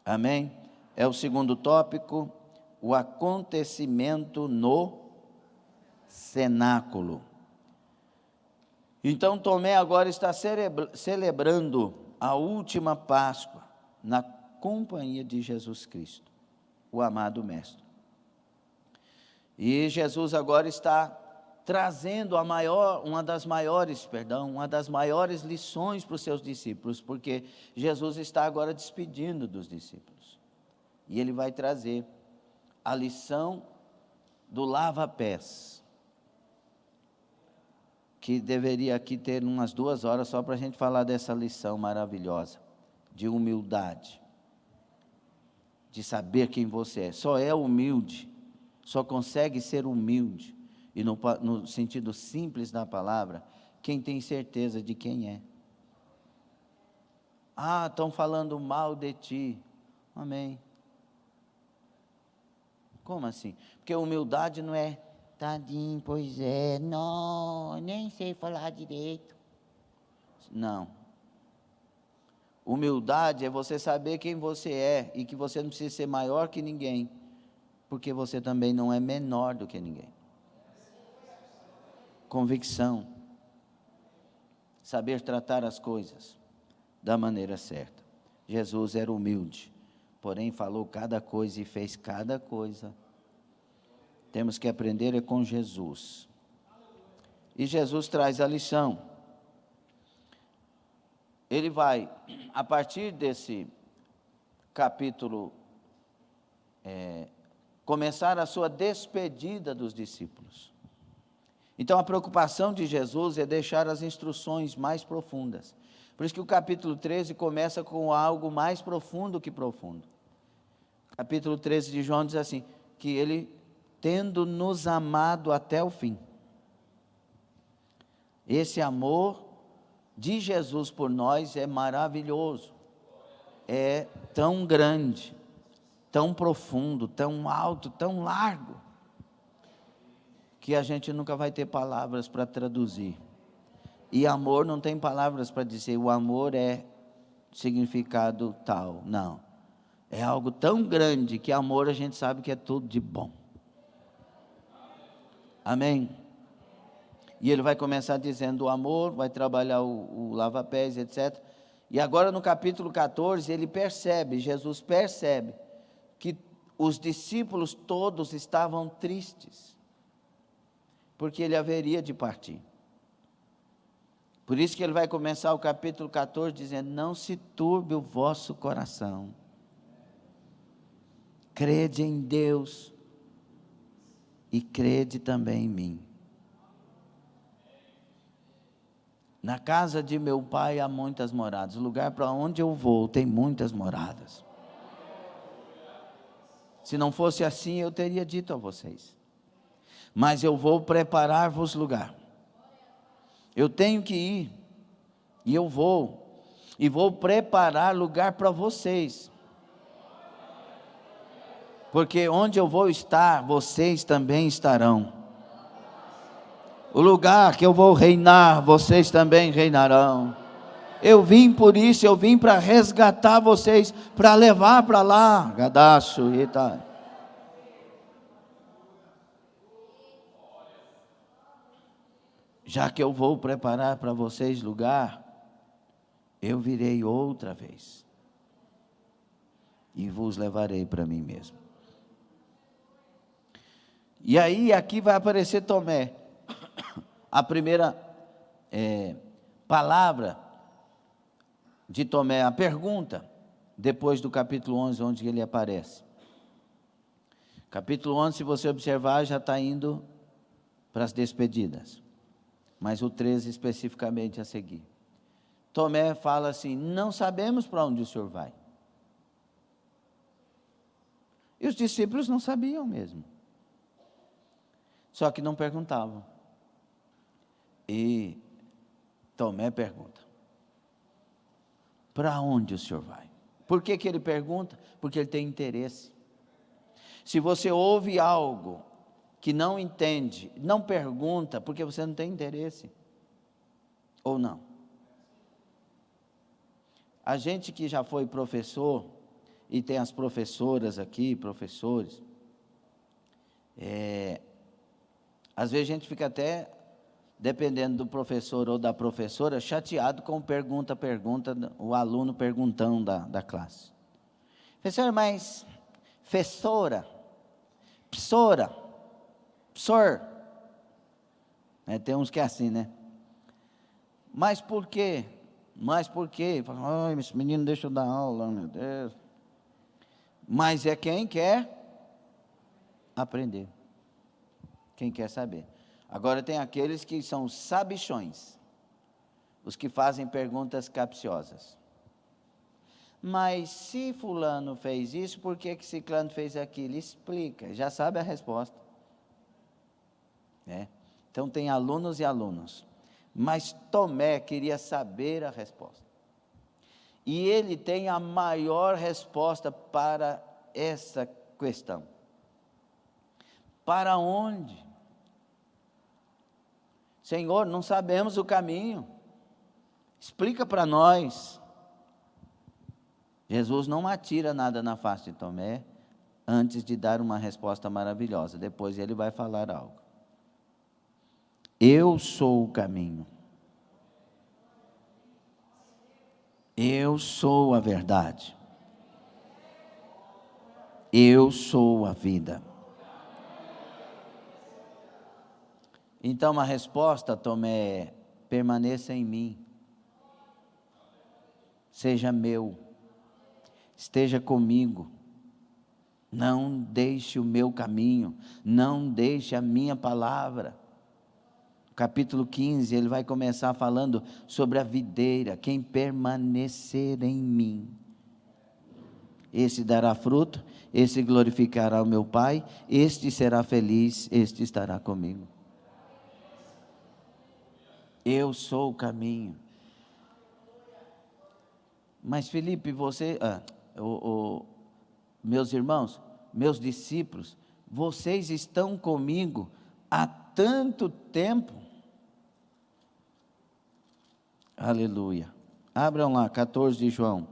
Amém? É o segundo tópico, o acontecimento no cenáculo. Então, Tomé agora está celebrando a última Páscoa na companhia de Jesus Cristo, o amado Mestre. E Jesus agora está trazendo uma das maiores lições para os seus discípulos, porque Jesus está agora despedindo dos discípulos. E ele vai trazer a lição do lava-pés, que deveria aqui ter umas 2 horas só para a gente falar dessa lição maravilhosa, de humildade, de saber quem você é. Só é humilde, só consegue ser humilde, e no sentido simples da palavra, quem tem certeza de quem é. Ah, estão falando mal de ti. Amém. Como assim? Porque humildade não é: tadinho, pois é, não, nem sei falar direito. Não. Humildade é você saber quem você é e que você não precisa ser maior que ninguém, porque você também não é menor do que ninguém. Convicção. Saber tratar as coisas da maneira certa. Jesus era humilde, porém falou cada coisa e fez cada coisa. Temos que aprender com Jesus. E Jesus traz a lição. Ele vai, a partir desse capítulo, começar a sua despedida dos discípulos. Então, a preocupação de Jesus é deixar as instruções mais profundas. Por isso que o capítulo 13 começa com algo mais profundo que profundo. Capítulo 13 de João diz assim, que ele, tendo nos amado até o fim. Esse amor de Jesus por nós é maravilhoso, é tão grande, tão profundo, tão alto, tão largo, que a gente nunca vai ter palavras para traduzir. E amor não tem palavras para dizer, o amor é significado tal, não. É algo tão grande que amor a gente sabe que é tudo de bom. Amém? E ele vai começar dizendo o amor, vai trabalhar o lava-pés, etc. E agora no capítulo 14, Jesus percebe que os discípulos todos estavam tristes, porque ele haveria de partir. Por isso que ele vai começar o capítulo 14 dizendo, não se turbe o vosso coração. Crede em Deus e crede também em mim. Na casa de meu pai há muitas moradas. O lugar para onde eu vou tem muitas moradas. Se não fosse assim, eu teria dito a vocês. Mas eu vou preparar-vos lugar. Eu tenho que ir. E eu vou. E vou preparar lugar para vocês. Porque onde eu vou estar, vocês também estarão. O lugar que eu vou reinar, vocês também reinarão. Eu vim por isso, eu vim para resgatar vocês, para levar para lá, Gadaço e tal. Já que eu vou preparar para vocês lugar, eu virei outra vez. E vos levarei para mim mesmo. E aí, aqui vai aparecer Tomé. A primeira palavra de Tomé, a pergunta, depois do capítulo 11, onde ele aparece. Capítulo 11, se você observar, já está indo para as despedidas. Mas o 13 especificamente a seguir. Tomé fala assim, não sabemos para onde o Senhor vai. E os discípulos não sabiam mesmo. Só que não perguntavam. E Tomé pergunta, para onde o Senhor vai? Por que ele pergunta? Porque ele tem interesse. Se você ouve algo que não entende, não pergunta, porque você não tem interesse. Ou não? A gente que já foi professor, e tem as professoras aqui, professores, às vezes a gente fica até, dependendo do professor ou da professora, chateado com pergunta, o aluno perguntando da classe. Professor, mas, professora, professor, tem uns que é assim, né? Mas por quê? Ai, esse menino deixa eu dar aula, meu Deus. Mas é quem quer aprender, quem quer saber. Agora tem aqueles que são sabichões, os que fazem perguntas capciosas. Mas se fulano fez isso, por que ciclano fez aquilo? Explica, já sabe a resposta. Então tem alunos e alunos. Mas Tomé queria saber a resposta. E ele tem a maior resposta para essa questão. Para onde? Senhor, não sabemos o caminho. Explica para nós. Jesus não atira nada na face de Tomé antes de dar uma resposta maravilhosa. Depois ele vai falar algo. Eu sou o caminho. Eu sou a verdade. Eu sou a vida. Então a resposta, Tomé, é: permaneça em mim. Seja meu. Esteja comigo. Não deixe o meu caminho. Não deixe a minha palavra. Capítulo 15, ele vai começar falando sobre a videira. Quem permanecer em mim, esse dará fruto, esse glorificará o meu Pai, este será feliz, este estará comigo. Eu sou o caminho. Mas Felipe, você, meus irmãos, meus discípulos, vocês estão comigo há tanto tempo. Aleluia. Abram lá, 14 de João.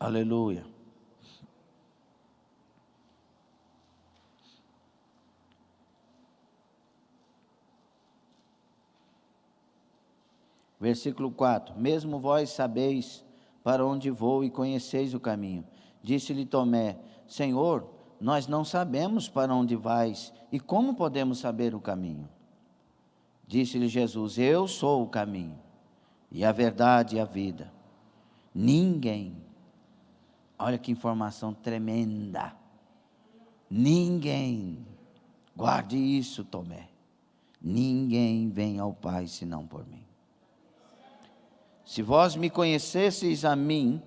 Aleluia. Versículo 4: mesmo vós sabeis para onde vou e conheceis o caminho. Disse-lhe Tomé: Senhor, nós não sabemos para onde vais, e como podemos saber o caminho? Disse-lhe Jesus: eu sou o caminho, e a verdade e a vida. Ninguém, olha que informação tremenda, ninguém, guarde isso, Tomé, ninguém vem ao Pai senão por mim. Se vós me conhecesseis a mim,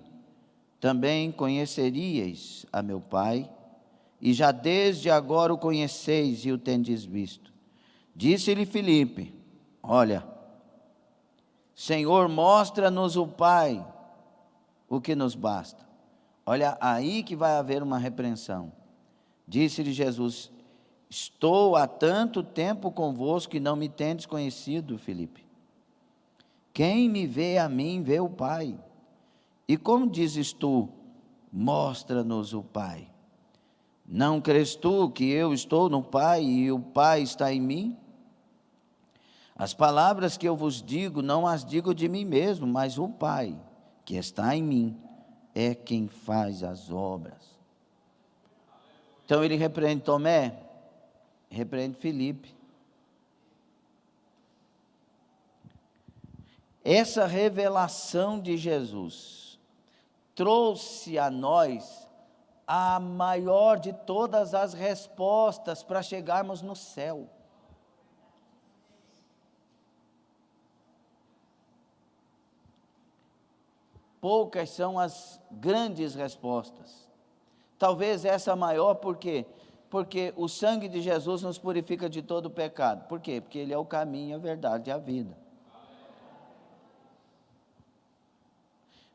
também conheceríeis a meu Pai, e já desde agora o conheceis e o tendes visto. Disse-lhe Filipe: olha, Senhor, mostra-nos o Pai, o que nos basta. Olha, aí que vai haver uma repreensão. Disse-lhe Jesus: estou há tanto tempo convosco que não me tendes conhecido, Filipe. Quem me vê a mim, vê o Pai. E como dizes tu, mostra-nos o Pai? Não crês tu que eu estou no Pai e o Pai está em mim? As palavras que eu vos digo, não as digo de mim mesmo, mas o Pai, que está em mim, é quem faz as obras. Então ele repreende Tomé, repreende Filipe. Essa revelação de Jesus trouxe a nós a maior de todas as respostas para chegarmos no céu. Poucas são as grandes respostas. Talvez essa maior, por quê? Porque o sangue de Jesus nos purifica de todo pecado. Por quê? Porque Ele é o caminho, a verdade e a vida.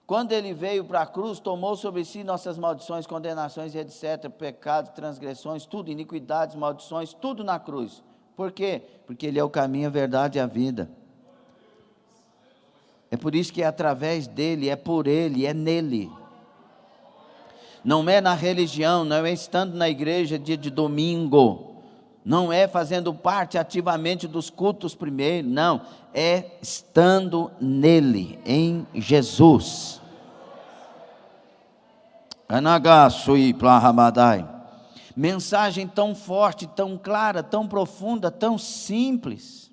Quando Ele veio para a cruz, tomou sobre si nossas maldições, condenações e etc., pecados, transgressões, tudo, iniquidades, maldições, tudo na cruz. Por quê? Porque Ele é o caminho, a verdade e a vida. É por isso que é através dEle, é por Ele, é nele. Não é na religião, não é estando na igreja dia de domingo, não é fazendo parte ativamente dos cultos primeiro, não, é estando nele, em Jesus. Anagasui plahamadai. Mensagem tão forte, tão clara, tão profunda, tão simples,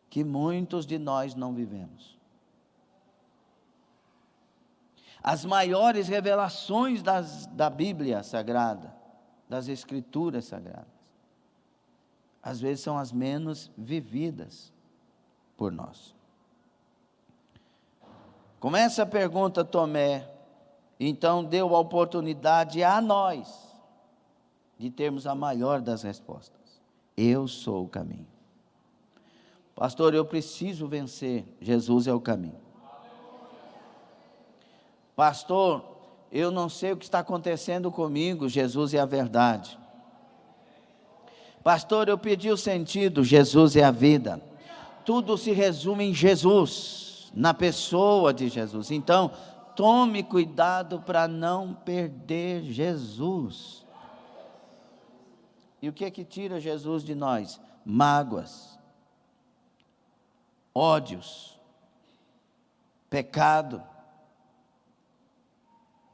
que muitos de nós não vivemos. As maiores revelações da Bíblia Sagrada, das Escrituras Sagradas, às vezes são as menos vividas por nós. Com essa pergunta, Tomé, então deu a oportunidade a nós de termos a maior das respostas. Eu sou o caminho. Pastor, eu preciso vencer. Jesus é o caminho. Pastor, eu não sei o que está acontecendo comigo, Jesus é a verdade. Pastor, eu perdi o sentido, Jesus é a vida. Tudo se resume em Jesus, na pessoa de Jesus. Então, tome cuidado para não perder Jesus. E o que é que tira Jesus de nós? Mágoas, ódios, pecado,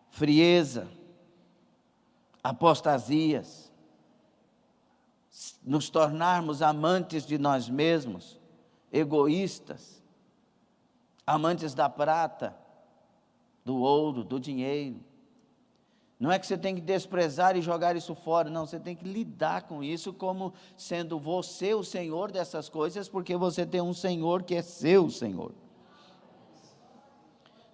frieza, apostasias, nos tornarmos amantes de nós mesmos, egoístas, amantes da prata, do ouro, do dinheiro. Não é que você tem que desprezar e jogar isso fora, não, você tem que lidar com isso como sendo você o Senhor dessas coisas, porque você tem um Senhor que é seu Senhor.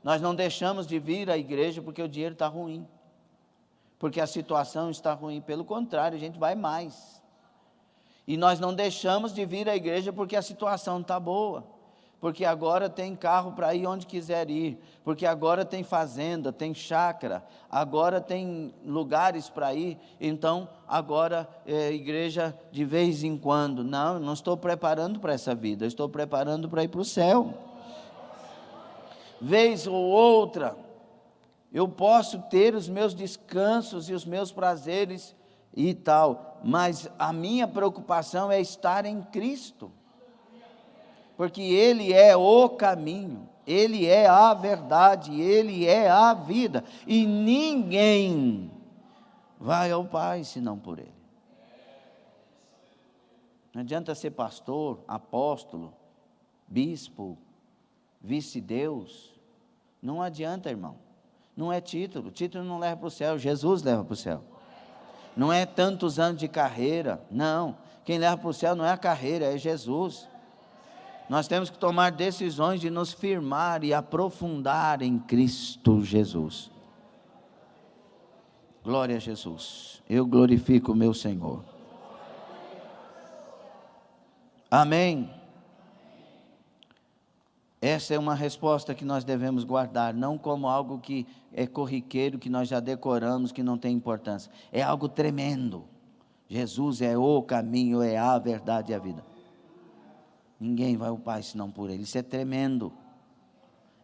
Nós não deixamos de vir à igreja porque o dinheiro está ruim, porque a situação está ruim, pelo contrário, a gente vai mais. E nós não deixamos de vir à igreja porque a situação está boa, porque agora tem carro para ir onde quiser ir, porque agora tem fazenda, tem chácara, agora tem lugares para ir, então agora igreja de vez em quando. Não estou preparando para essa vida, estou preparando para ir para o céu. Vez ou outra, eu posso ter os meus descansos e os meus prazeres e tal, mas a minha preocupação é estar em Cristo, porque Ele é o caminho, Ele é a verdade, Ele é a vida, e ninguém vai ao Pai senão por Ele. Não adianta ser pastor, apóstolo, bispo, vice-deus, não adianta, irmão. Não é título não leva para o céu, Jesus leva para o céu. Não é tantos anos de carreira, não. Quem leva para o céu não é a carreira, é Jesus. Nós temos que tomar decisões de nos firmar e aprofundar em Cristo Jesus. Glória a Jesus. Eu glorifico o meu Senhor. Amém. Essa é uma resposta que nós devemos guardar, não como algo que é corriqueiro, que nós já decoramos, que não tem importância. É algo tremendo. Jesus é o caminho, é a verdade e a vida. Ninguém vai ao Pai senão por Ele. Isso é tremendo.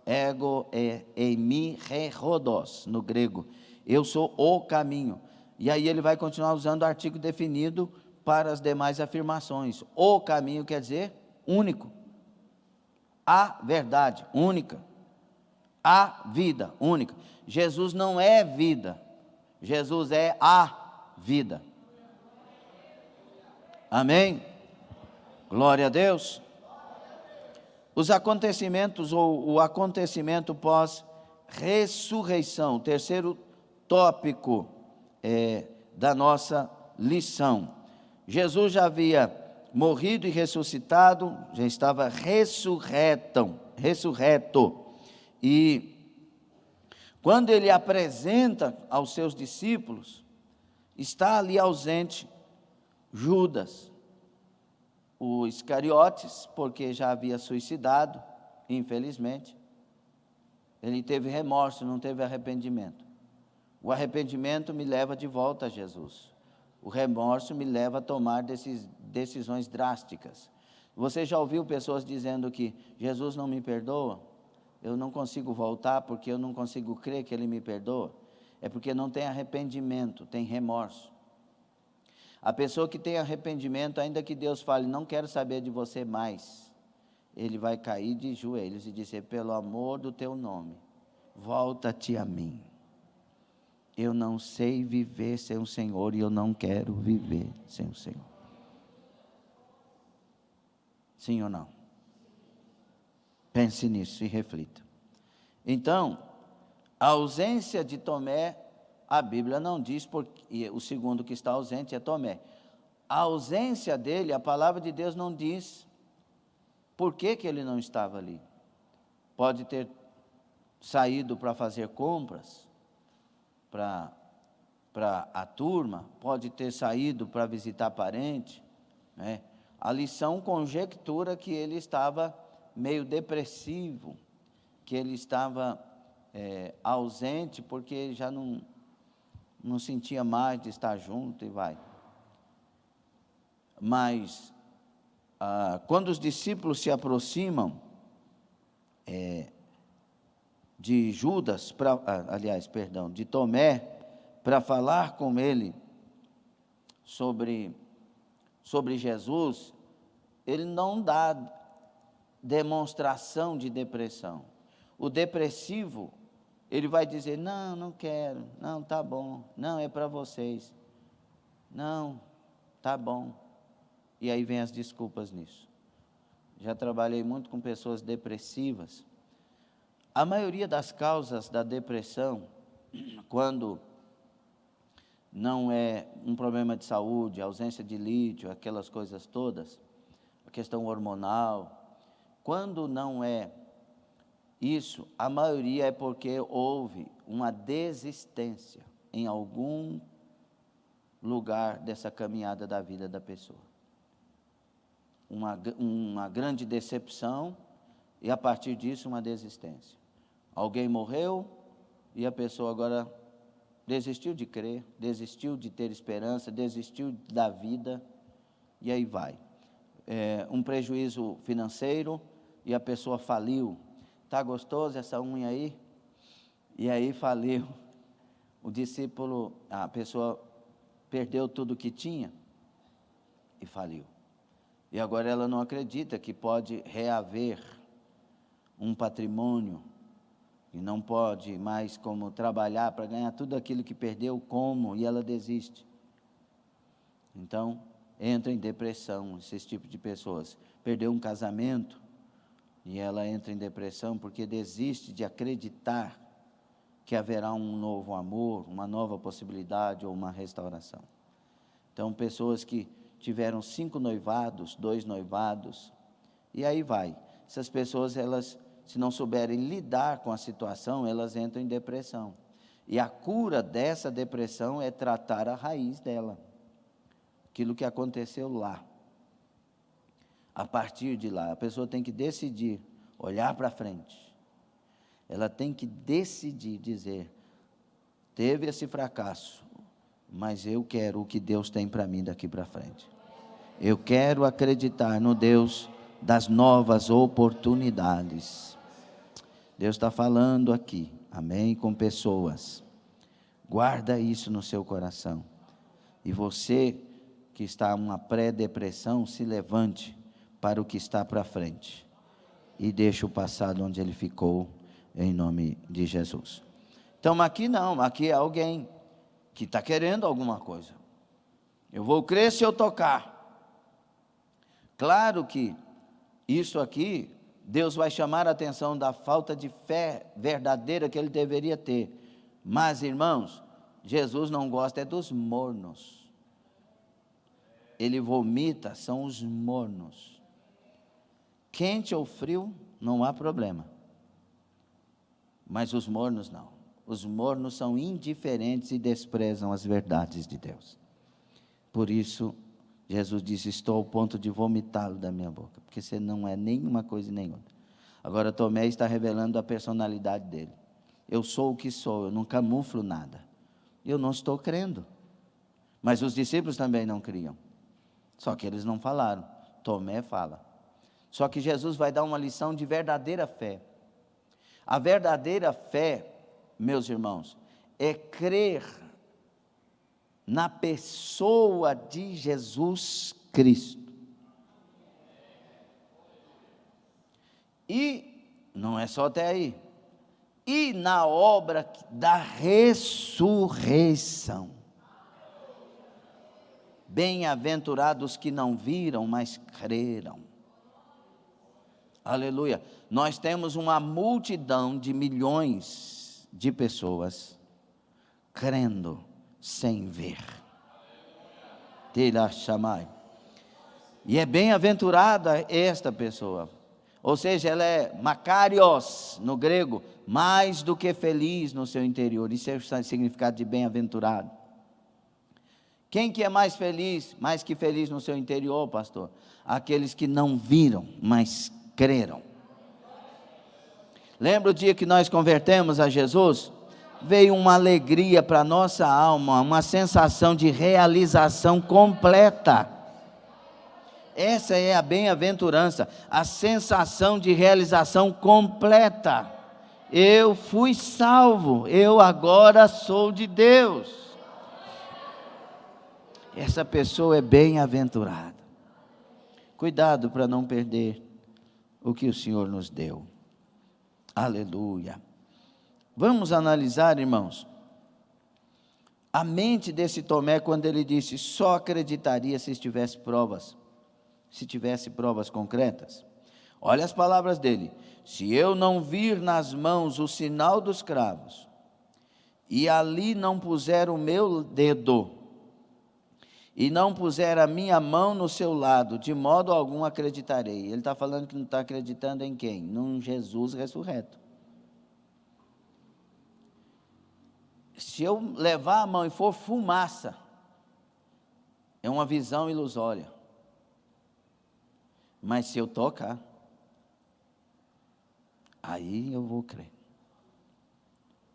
Ego eimi rhodos, no grego. Eu sou o caminho. E aí ele vai continuar usando o artigo definido para as demais afirmações. O caminho quer dizer único. A verdade única, a vida única. Jesus não é vida, Jesus é a vida. Amém? Glória a Deus. Os acontecimentos, ou o acontecimento pós-ressurreição, terceiro tópico da nossa lição. Jesus já havia morrido e ressuscitado, já estava ressurreto. E quando ele apresenta aos seus discípulos, está ali ausente Judas, o Iscariotes, porque já havia suicidado, infelizmente. Ele teve remorso, não teve arrependimento. O arrependimento me leva de volta a Jesus. O remorso me leva a tomar decisões drásticas. Você já ouviu pessoas dizendo que Jesus não me perdoa? Eu não consigo voltar porque eu não consigo crer que Ele me perdoa. É porque não tem arrependimento, tem remorso. A pessoa que tem arrependimento, ainda que Deus fale, não quero saber de você mais, ele vai cair de joelhos e dizer, pelo amor do teu nome, volta-te a mim. Eu não sei viver sem o Senhor e eu não quero viver sem o Senhor. Sim ou não? Pense nisso e reflita. Então, a ausência de Tomé, a Bíblia não diz, porque o segundo que está ausente é Tomé. A ausência dele, a palavra de Deus não diz por que ele não estava ali. Pode ter saído para fazer compras, para a turma, pode ter saído para visitar parente, né? A lição conjectura que ele estava meio depressivo, que ele estava ausente, porque já não sentia mais de estar junto e vai. Mas, quando os discípulos se aproximam de Judas, de Tomé, para falar com ele sobre Jesus, ele não dá demonstração de depressão. O depressivo, ele vai dizer, não quero, não, tá bom, não, é para vocês, não, tá bom. E aí vem as desculpas nisso. Já trabalhei muito com pessoas depressivas. A maioria das causas da depressão, quando não é um problema de saúde, ausência de lítio, aquelas coisas todas, a questão hormonal, quando não é isso, a maioria é porque houve uma desistência em algum lugar dessa caminhada da vida da pessoa. Uma grande decepção e, a partir disso, uma desistência. Alguém morreu e a pessoa agora desistiu de crer, desistiu de ter esperança, desistiu da vida, e aí vai. Um prejuízo financeiro e a pessoa faliu. Está gostoso essa unha aí? E aí faliu. O discípulo, a pessoa perdeu tudo o que tinha e faliu. E agora ela não acredita que pode reaver um patrimônio e não pode mais como trabalhar para ganhar tudo aquilo que perdeu, e ela desiste. Então, entra em depressão, esses tipos de pessoas. Perdeu um casamento e ela entra em depressão porque desiste de acreditar que haverá um novo amor, uma nova possibilidade ou uma restauração. Então, pessoas que tiveram 5 noivados, 2 noivados, e aí vai. Essas pessoas, elas, se não souberem lidar com a situação, elas entram em depressão. E a cura dessa depressão é tratar a raiz dela, aquilo que aconteceu lá. A partir de lá, a pessoa tem que decidir, olhar para frente. Ela tem que decidir, dizer, teve esse fracasso, mas eu quero o que Deus tem para mim daqui para frente. Eu quero acreditar no Deus das novas oportunidades. Deus está falando aqui, amém, com pessoas. Guarda isso no seu coração. E você que está em uma pré-depressão, se levante para o que está para frente. E deixe o passado onde ele ficou, em nome de Jesus. Então aqui não, aqui é alguém que está querendo alguma coisa. Eu vou crer se eu tocar. Claro que isso aqui, Deus vai chamar a atenção da falta de fé verdadeira que ele deveria ter. Mas, irmãos, Jesus não gosta dos mornos. Ele vomita, são os mornos. Quente ou frio, não há problema. Mas os mornos não. Os mornos são indiferentes e desprezam as verdades de Deus. Por isso, Jesus disse, estou ao ponto de vomitá-lo da minha boca, porque você não é nenhuma coisa nem outra. Agora Tomé está revelando a personalidade dele. Eu sou o que sou, eu não camuflo nada. Eu não estou crendo. Mas os discípulos também não criam. Só que eles não falaram. Tomé fala. Só que Jesus vai dar uma lição de verdadeira fé. A verdadeira fé, meus irmãos, é crer na pessoa de Jesus Cristo. E não é só até aí. E na obra da ressurreição. Bem-aventurados que não viram, mas creram. Aleluia. Nós temos uma multidão de milhões de pessoas crendo sem ver. Tira chamai. E é bem-aventurada esta pessoa. Ou seja, ela é makarios no grego, mais do que feliz no seu interior. Isso é o significado de bem-aventurado. Quem que é mais que feliz no seu interior, pastor? Aqueles que não viram, mas creram. Lembra o dia que nós convertemos a Jesus? Veio uma alegria para a nossa alma, uma sensação de realização completa. Essa é a bem-aventurança, a sensação de realização completa. Eu fui salvo, eu agora sou de Deus. Essa pessoa é bem-aventurada. Cuidado para não perder o que o Senhor nos deu. Aleluia. Vamos analisar, irmãos, a mente desse Tomé quando ele disse: só acreditaria se tivesse provas concretas. Olha as palavras dele: se eu não vir nas mãos o sinal dos cravos, e ali não puser o meu dedo, e não puser a minha mão no seu lado, de modo algum acreditarei. Ele está falando que não está acreditando em quem? Num Jesus ressurreto. Se eu levar a mão e for fumaça, é uma visão ilusória. Mas se eu tocar, aí eu vou crer.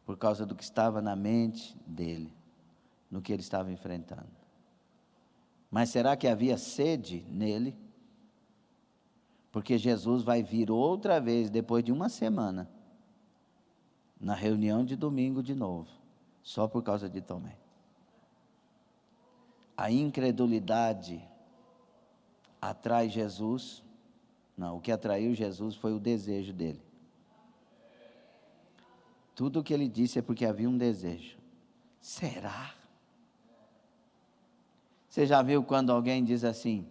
Por causa do que estava na mente dele, no que ele estava enfrentando. Mas será que havia sede nele? Porque Jesus vai vir outra vez, depois de uma semana, na reunião de domingo de novo, só por causa de Tomé. A incredulidade atrai Jesus. Não, o que atraiu Jesus foi o desejo dele. Tudo o que ele disse é porque havia um desejo. Será? Você já viu quando alguém diz assim: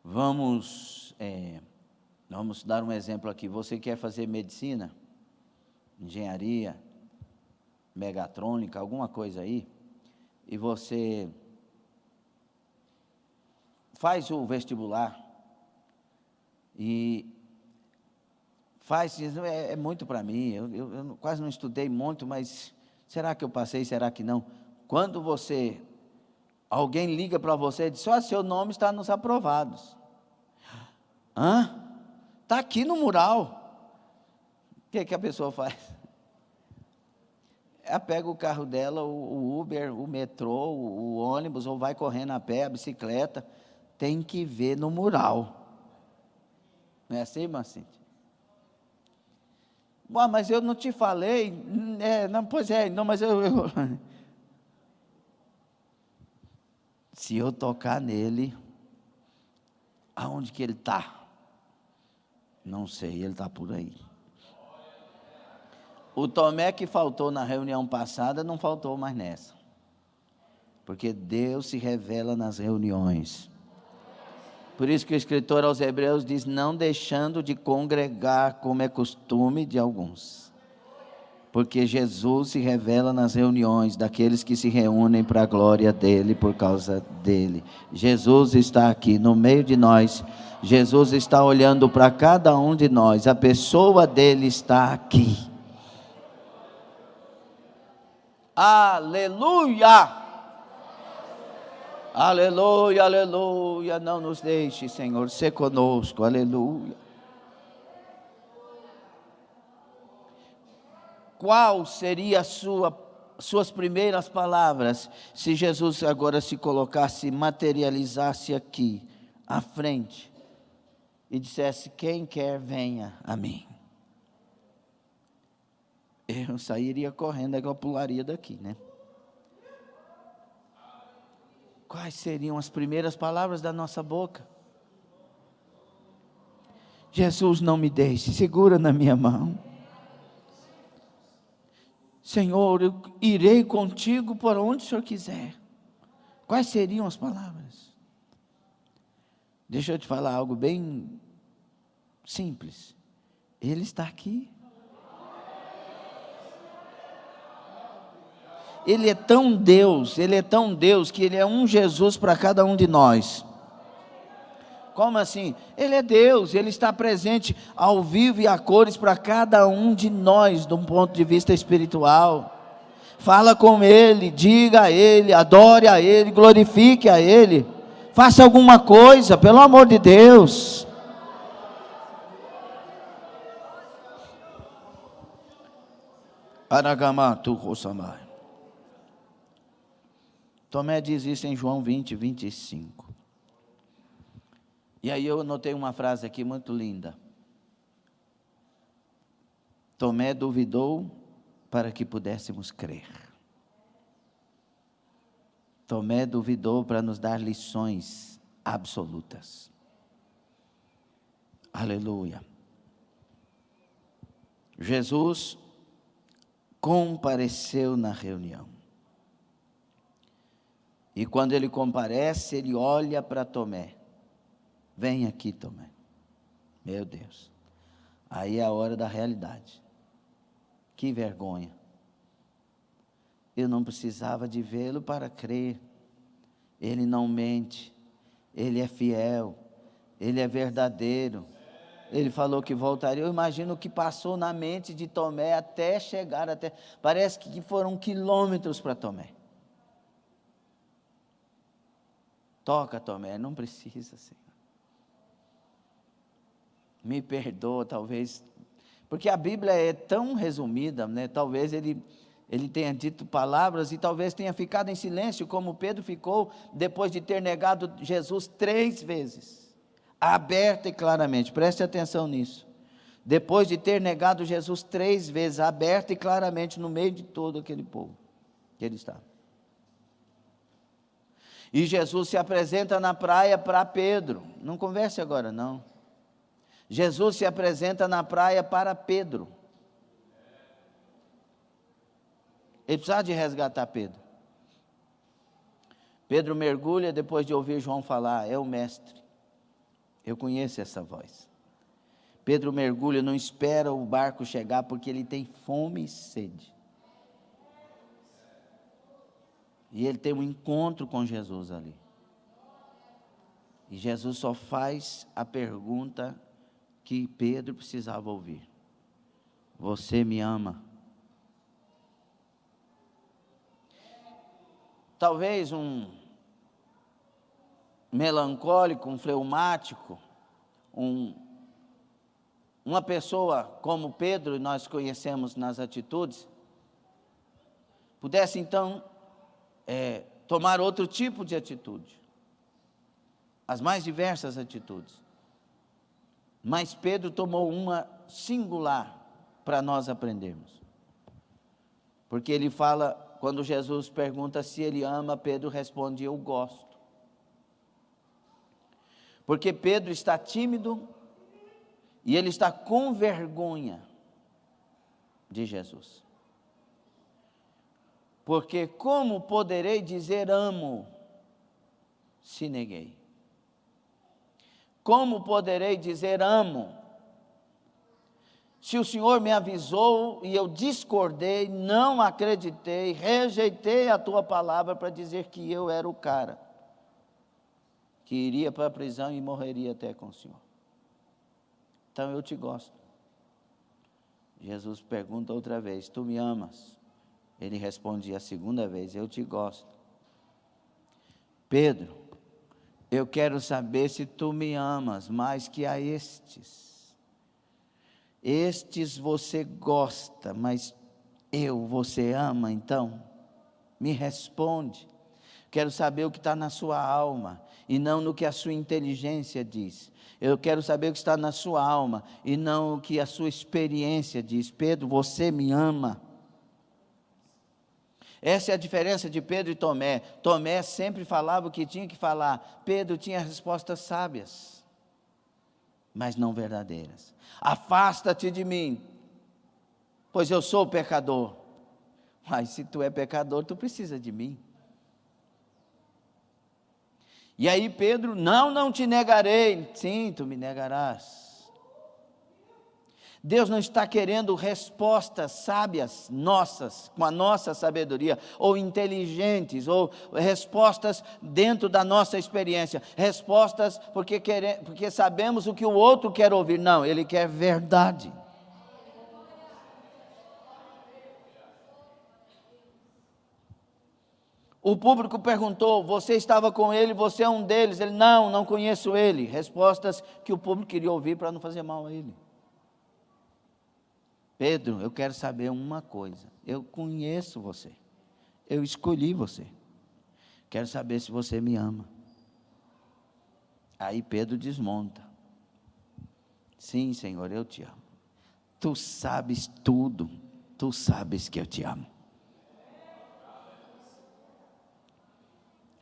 vamos dar um exemplo aqui. Você quer fazer medicina, engenharia, megatrônica, alguma coisa aí, e você faz o vestibular e diz, é muito para mim, eu quase não estudei muito, mas será que eu passei, será que não? Quando alguém liga para você e diz: só seu nome está nos aprovados. Está aqui no mural. O que a pessoa faz? Ela pega o carro dela, o Uber, o metrô, o ônibus, ou vai correndo a pé, a bicicleta. Tem que ver no mural. Não é assim, irmã Cíntia? Bom, mas eu não te falei. Não, pois é, não, mas eu... Se eu tocar nele, aonde que ele está? Não sei, ele está por aí. O Tomé que faltou na reunião passada, não faltou mais nessa. Porque Deus se revela nas reuniões. Por isso que o escritor aos Hebreus diz: não deixando de congregar, como é costume de alguns. Porque Jesus se revela nas reuniões daqueles que se reúnem para a glória dele, por causa dele. Jesus está aqui no meio de nós. Jesus está olhando para cada um de nós. A pessoa dele está aqui. Aleluia! Aleluia, aleluia. Não nos deixe, Senhor, ser conosco. Aleluia. Qual seria suas primeiras palavras se Jesus agora se colocasse, materializasse aqui, à frente, e dissesse: quem quer, venha a mim? Eu sairia correndo, eu pularia daqui, né? Quais seriam as primeiras palavras da nossa boca? Jesus, não me deixe, segura na minha mão. Senhor, eu irei contigo por onde o Senhor quiser. Quais seriam as palavras? Deixa eu te falar algo bem simples. Ele está aqui. Ele é tão Deus que Ele é um Jesus para cada um de nós. Como assim? Ele é Deus, Ele está presente ao vivo e a cores para cada um de nós, de um ponto de vista espiritual. Fala com Ele, diga a Ele, adore a Ele, glorifique a Ele. Faça alguma coisa, pelo amor de Deus. Aragamatu Rosamai. Tomé diz isso em João 20, 25. E aí eu anotei uma frase aqui muito linda. Tomé duvidou para que pudéssemos crer. Tomé duvidou para nos dar lições absolutas. Aleluia. Jesus compareceu na reunião. E quando ele comparece, ele olha para Tomé. Vem aqui, Tomé. Meu Deus. Aí é a hora da realidade. Que vergonha. Eu não precisava de vê-lo para crer. Ele não mente. Ele é fiel. Ele é verdadeiro. Ele falou que voltaria. Eu imagino o que passou na mente de Tomé até chegar até. Parece que foram quilômetros para Tomé. Toca, Tomé, não precisa, Senhor. Me perdoa, talvez, porque a Bíblia é tão resumida, né? Talvez ele tenha dito palavras e talvez tenha ficado em silêncio, como Pedro ficou depois de ter negado Jesus 3 vezes, aberta e claramente, preste atenção nisso, depois de ter negado Jesus 3 vezes, aberta e claramente, no meio de todo aquele povo que ele estava. E Jesus se apresenta na praia para Pedro, não converse agora não. Jesus se apresenta na praia para Pedro. Ele precisava de resgatar Pedro. Pedro mergulha depois de ouvir João falar, é o mestre. Eu conheço essa voz. Pedro mergulha, não espera o barco chegar porque ele tem fome e sede. E ele tem um encontro com Jesus ali. E Jesus só faz a pergunta que Pedro precisava ouvir. Você me ama? Talvez um melancólico, um fleumático, uma pessoa como Pedro, nós conhecemos nas atitudes, pudesse então tomar outro tipo de atitude, as mais diversas atitudes. Mas Pedro tomou uma singular para nós aprendermos. Porque ele fala, quando Jesus pergunta se ele ama, Pedro responde, eu gosto. Porque Pedro está tímido e ele está com vergonha de Jesus. Porque como poderei dizer amo, se neguei? Como poderei dizer amo, se o Senhor me avisou e eu discordei, não acreditei, rejeitei a tua palavra para dizer que eu era o cara que iria para a prisão e morreria até com o Senhor. Então eu te gosto. Jesus pergunta outra vez, tu me amas? Ele responde a segunda vez, eu te gosto. Pedro, eu quero saber se tu me amas mais que a estes. Estes você gosta, mas você ama então? Me responde. Quero saber o que está na sua alma e não no que a sua inteligência diz. Eu quero saber o que está na sua alma e não o que a sua experiência diz. Pedro, você me ama? Essa é a diferença de Pedro e Tomé. Tomé sempre falava o que tinha que falar. Pedro tinha respostas sábias, mas não verdadeiras. Afasta-te de mim, pois eu sou pecador. Mas se tu é pecador, tu precisa de mim. E aí Pedro, não te negarei. Sim, tu me negarás. Deus não está querendo respostas sábias nossas, com a nossa sabedoria, ou inteligentes, ou respostas dentro da nossa experiência, respostas porque sabemos o que o outro quer ouvir. Não, ele quer verdade. O público perguntou, você estava com ele, você é um deles? Ele, não conheço ele. Respostas que o público queria ouvir para não fazer mal a ele. Pedro, eu quero saber uma coisa. Eu conheço você. Eu escolhi você. Quero saber se você me ama. Aí Pedro desmonta. Sim, Senhor, eu te amo. Tu sabes tudo. Tu sabes que eu te amo.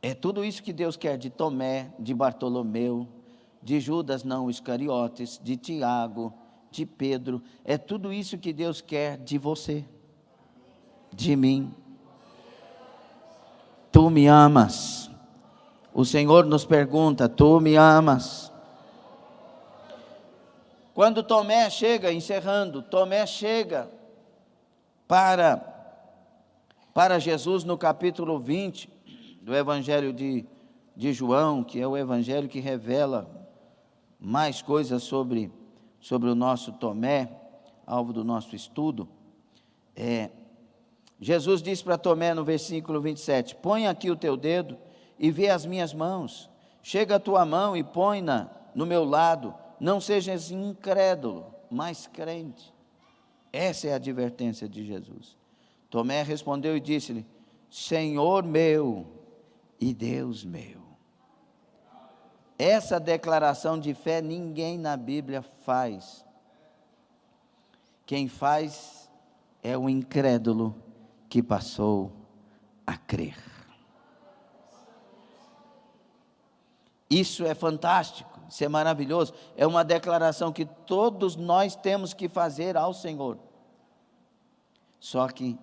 É tudo isso que Deus quer de Tomé, de Bartolomeu, de Judas não Iscariotes, de Tiago, de Pedro. É tudo isso que Deus quer de você, de mim. Tu me amas. O Senhor nos pergunta, tu me amas? Quando Tomé chega, encerrando, Tomé chega para Jesus no capítulo 20 do Evangelho de João, que é o Evangelho que revela mais coisas sobre o nosso Tomé, alvo do nosso estudo. Jesus diz para Tomé no versículo 27, põe aqui o teu dedo e vê as minhas mãos, chega a tua mão e põe-na no meu lado, não sejas incrédulo, mas crente. Essa é a advertência de Jesus. Tomé respondeu e disse-lhe, Senhor meu e Deus meu. Essa declaração de fé ninguém na Bíblia faz. Quem faz é o incrédulo que passou a crer. Isso é fantástico, isso é maravilhoso. É uma declaração que todos nós temos que fazer ao Senhor. Só que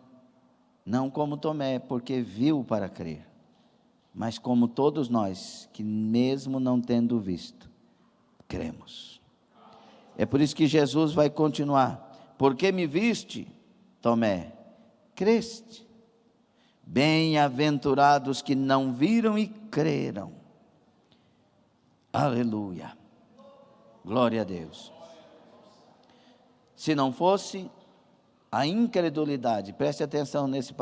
não como Tomé, porque viu para crer, mas como todos nós, que mesmo não tendo visto, cremos. É por isso que Jesus vai continuar. Porque me viste, Tomé, creste. Bem-aventurados que não viram e creram. Aleluia. Glória a Deus. Se não fosse a incredulidade, preste atenção nesse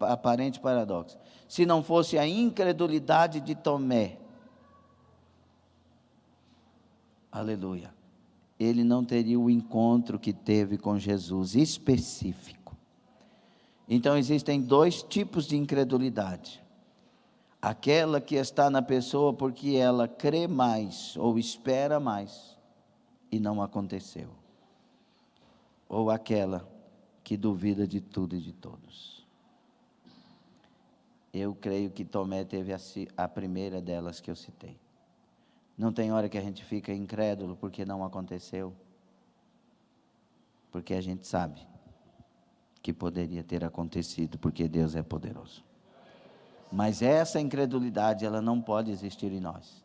aparente paradoxo. Se não fosse a incredulidade de Tomé, aleluia, ele não teria o encontro que teve com Jesus específico. Então existem dois tipos de incredulidade. Aquela que está na pessoa porque ela crê mais ou espera mais e não aconteceu. Ou aquela que duvida de tudo e de todos. Eu creio que Tomé teve a primeira delas que eu citei. Não tem hora que a gente fica incrédulo porque não aconteceu. Porque a gente sabe que poderia ter acontecido, porque Deus é poderoso. Mas essa incredulidade, ela não pode existir em nós.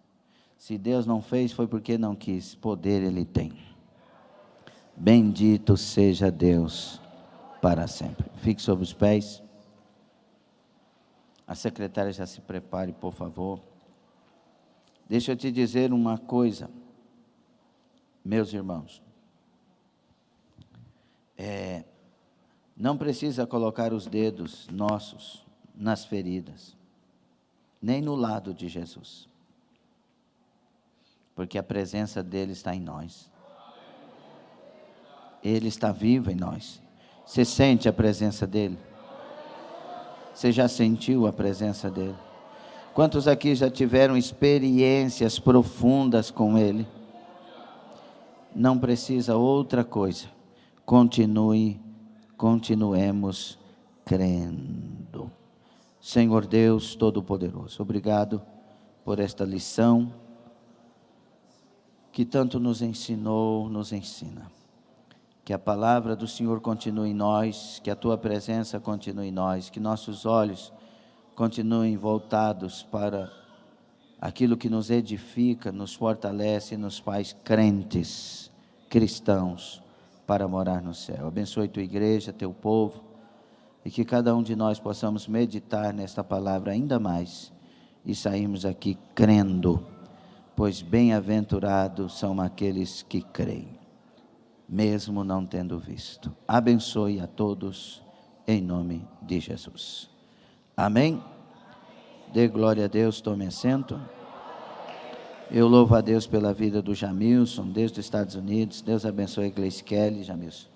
Se Deus não fez, foi porque não quis. Poder Ele tem. Bendito seja Deus para sempre. Fique sobre os pés. A secretária já se prepare, por favor. Deixa eu te dizer uma coisa, meus irmãos. Não precisa colocar os dedos nossos nas feridas, nem no lado de Jesus, porque a presença dele está em nós. Ele está vivo em nós. Você sente a presença dele? Você já sentiu a presença dele? Quantos aqui já tiveram experiências profundas com ele? Não precisa outra coisa. Continuemos crendo. Senhor Deus Todo-Poderoso, obrigado por esta lição que tanto nos ensinou, nos ensina. Que a palavra do Senhor continue em nós, que a Tua presença continue em nós, que nossos olhos continuem voltados para aquilo que nos edifica, nos fortalece e nos faz crentes, cristãos, para morar no céu. Abençoe Tua igreja, Teu povo, e que cada um de nós possamos meditar nesta palavra ainda mais, e sairmos aqui crendo, pois bem-aventurados são aqueles que creem, mesmo não tendo visto. Abençoe a todos, em nome de Jesus. Amém? Dê glória a Deus, tome assento. Eu louvo a Deus pela vida do Jamilson, desde os Estados Unidos. Deus abençoe a Gleice Kelly, Jamilson.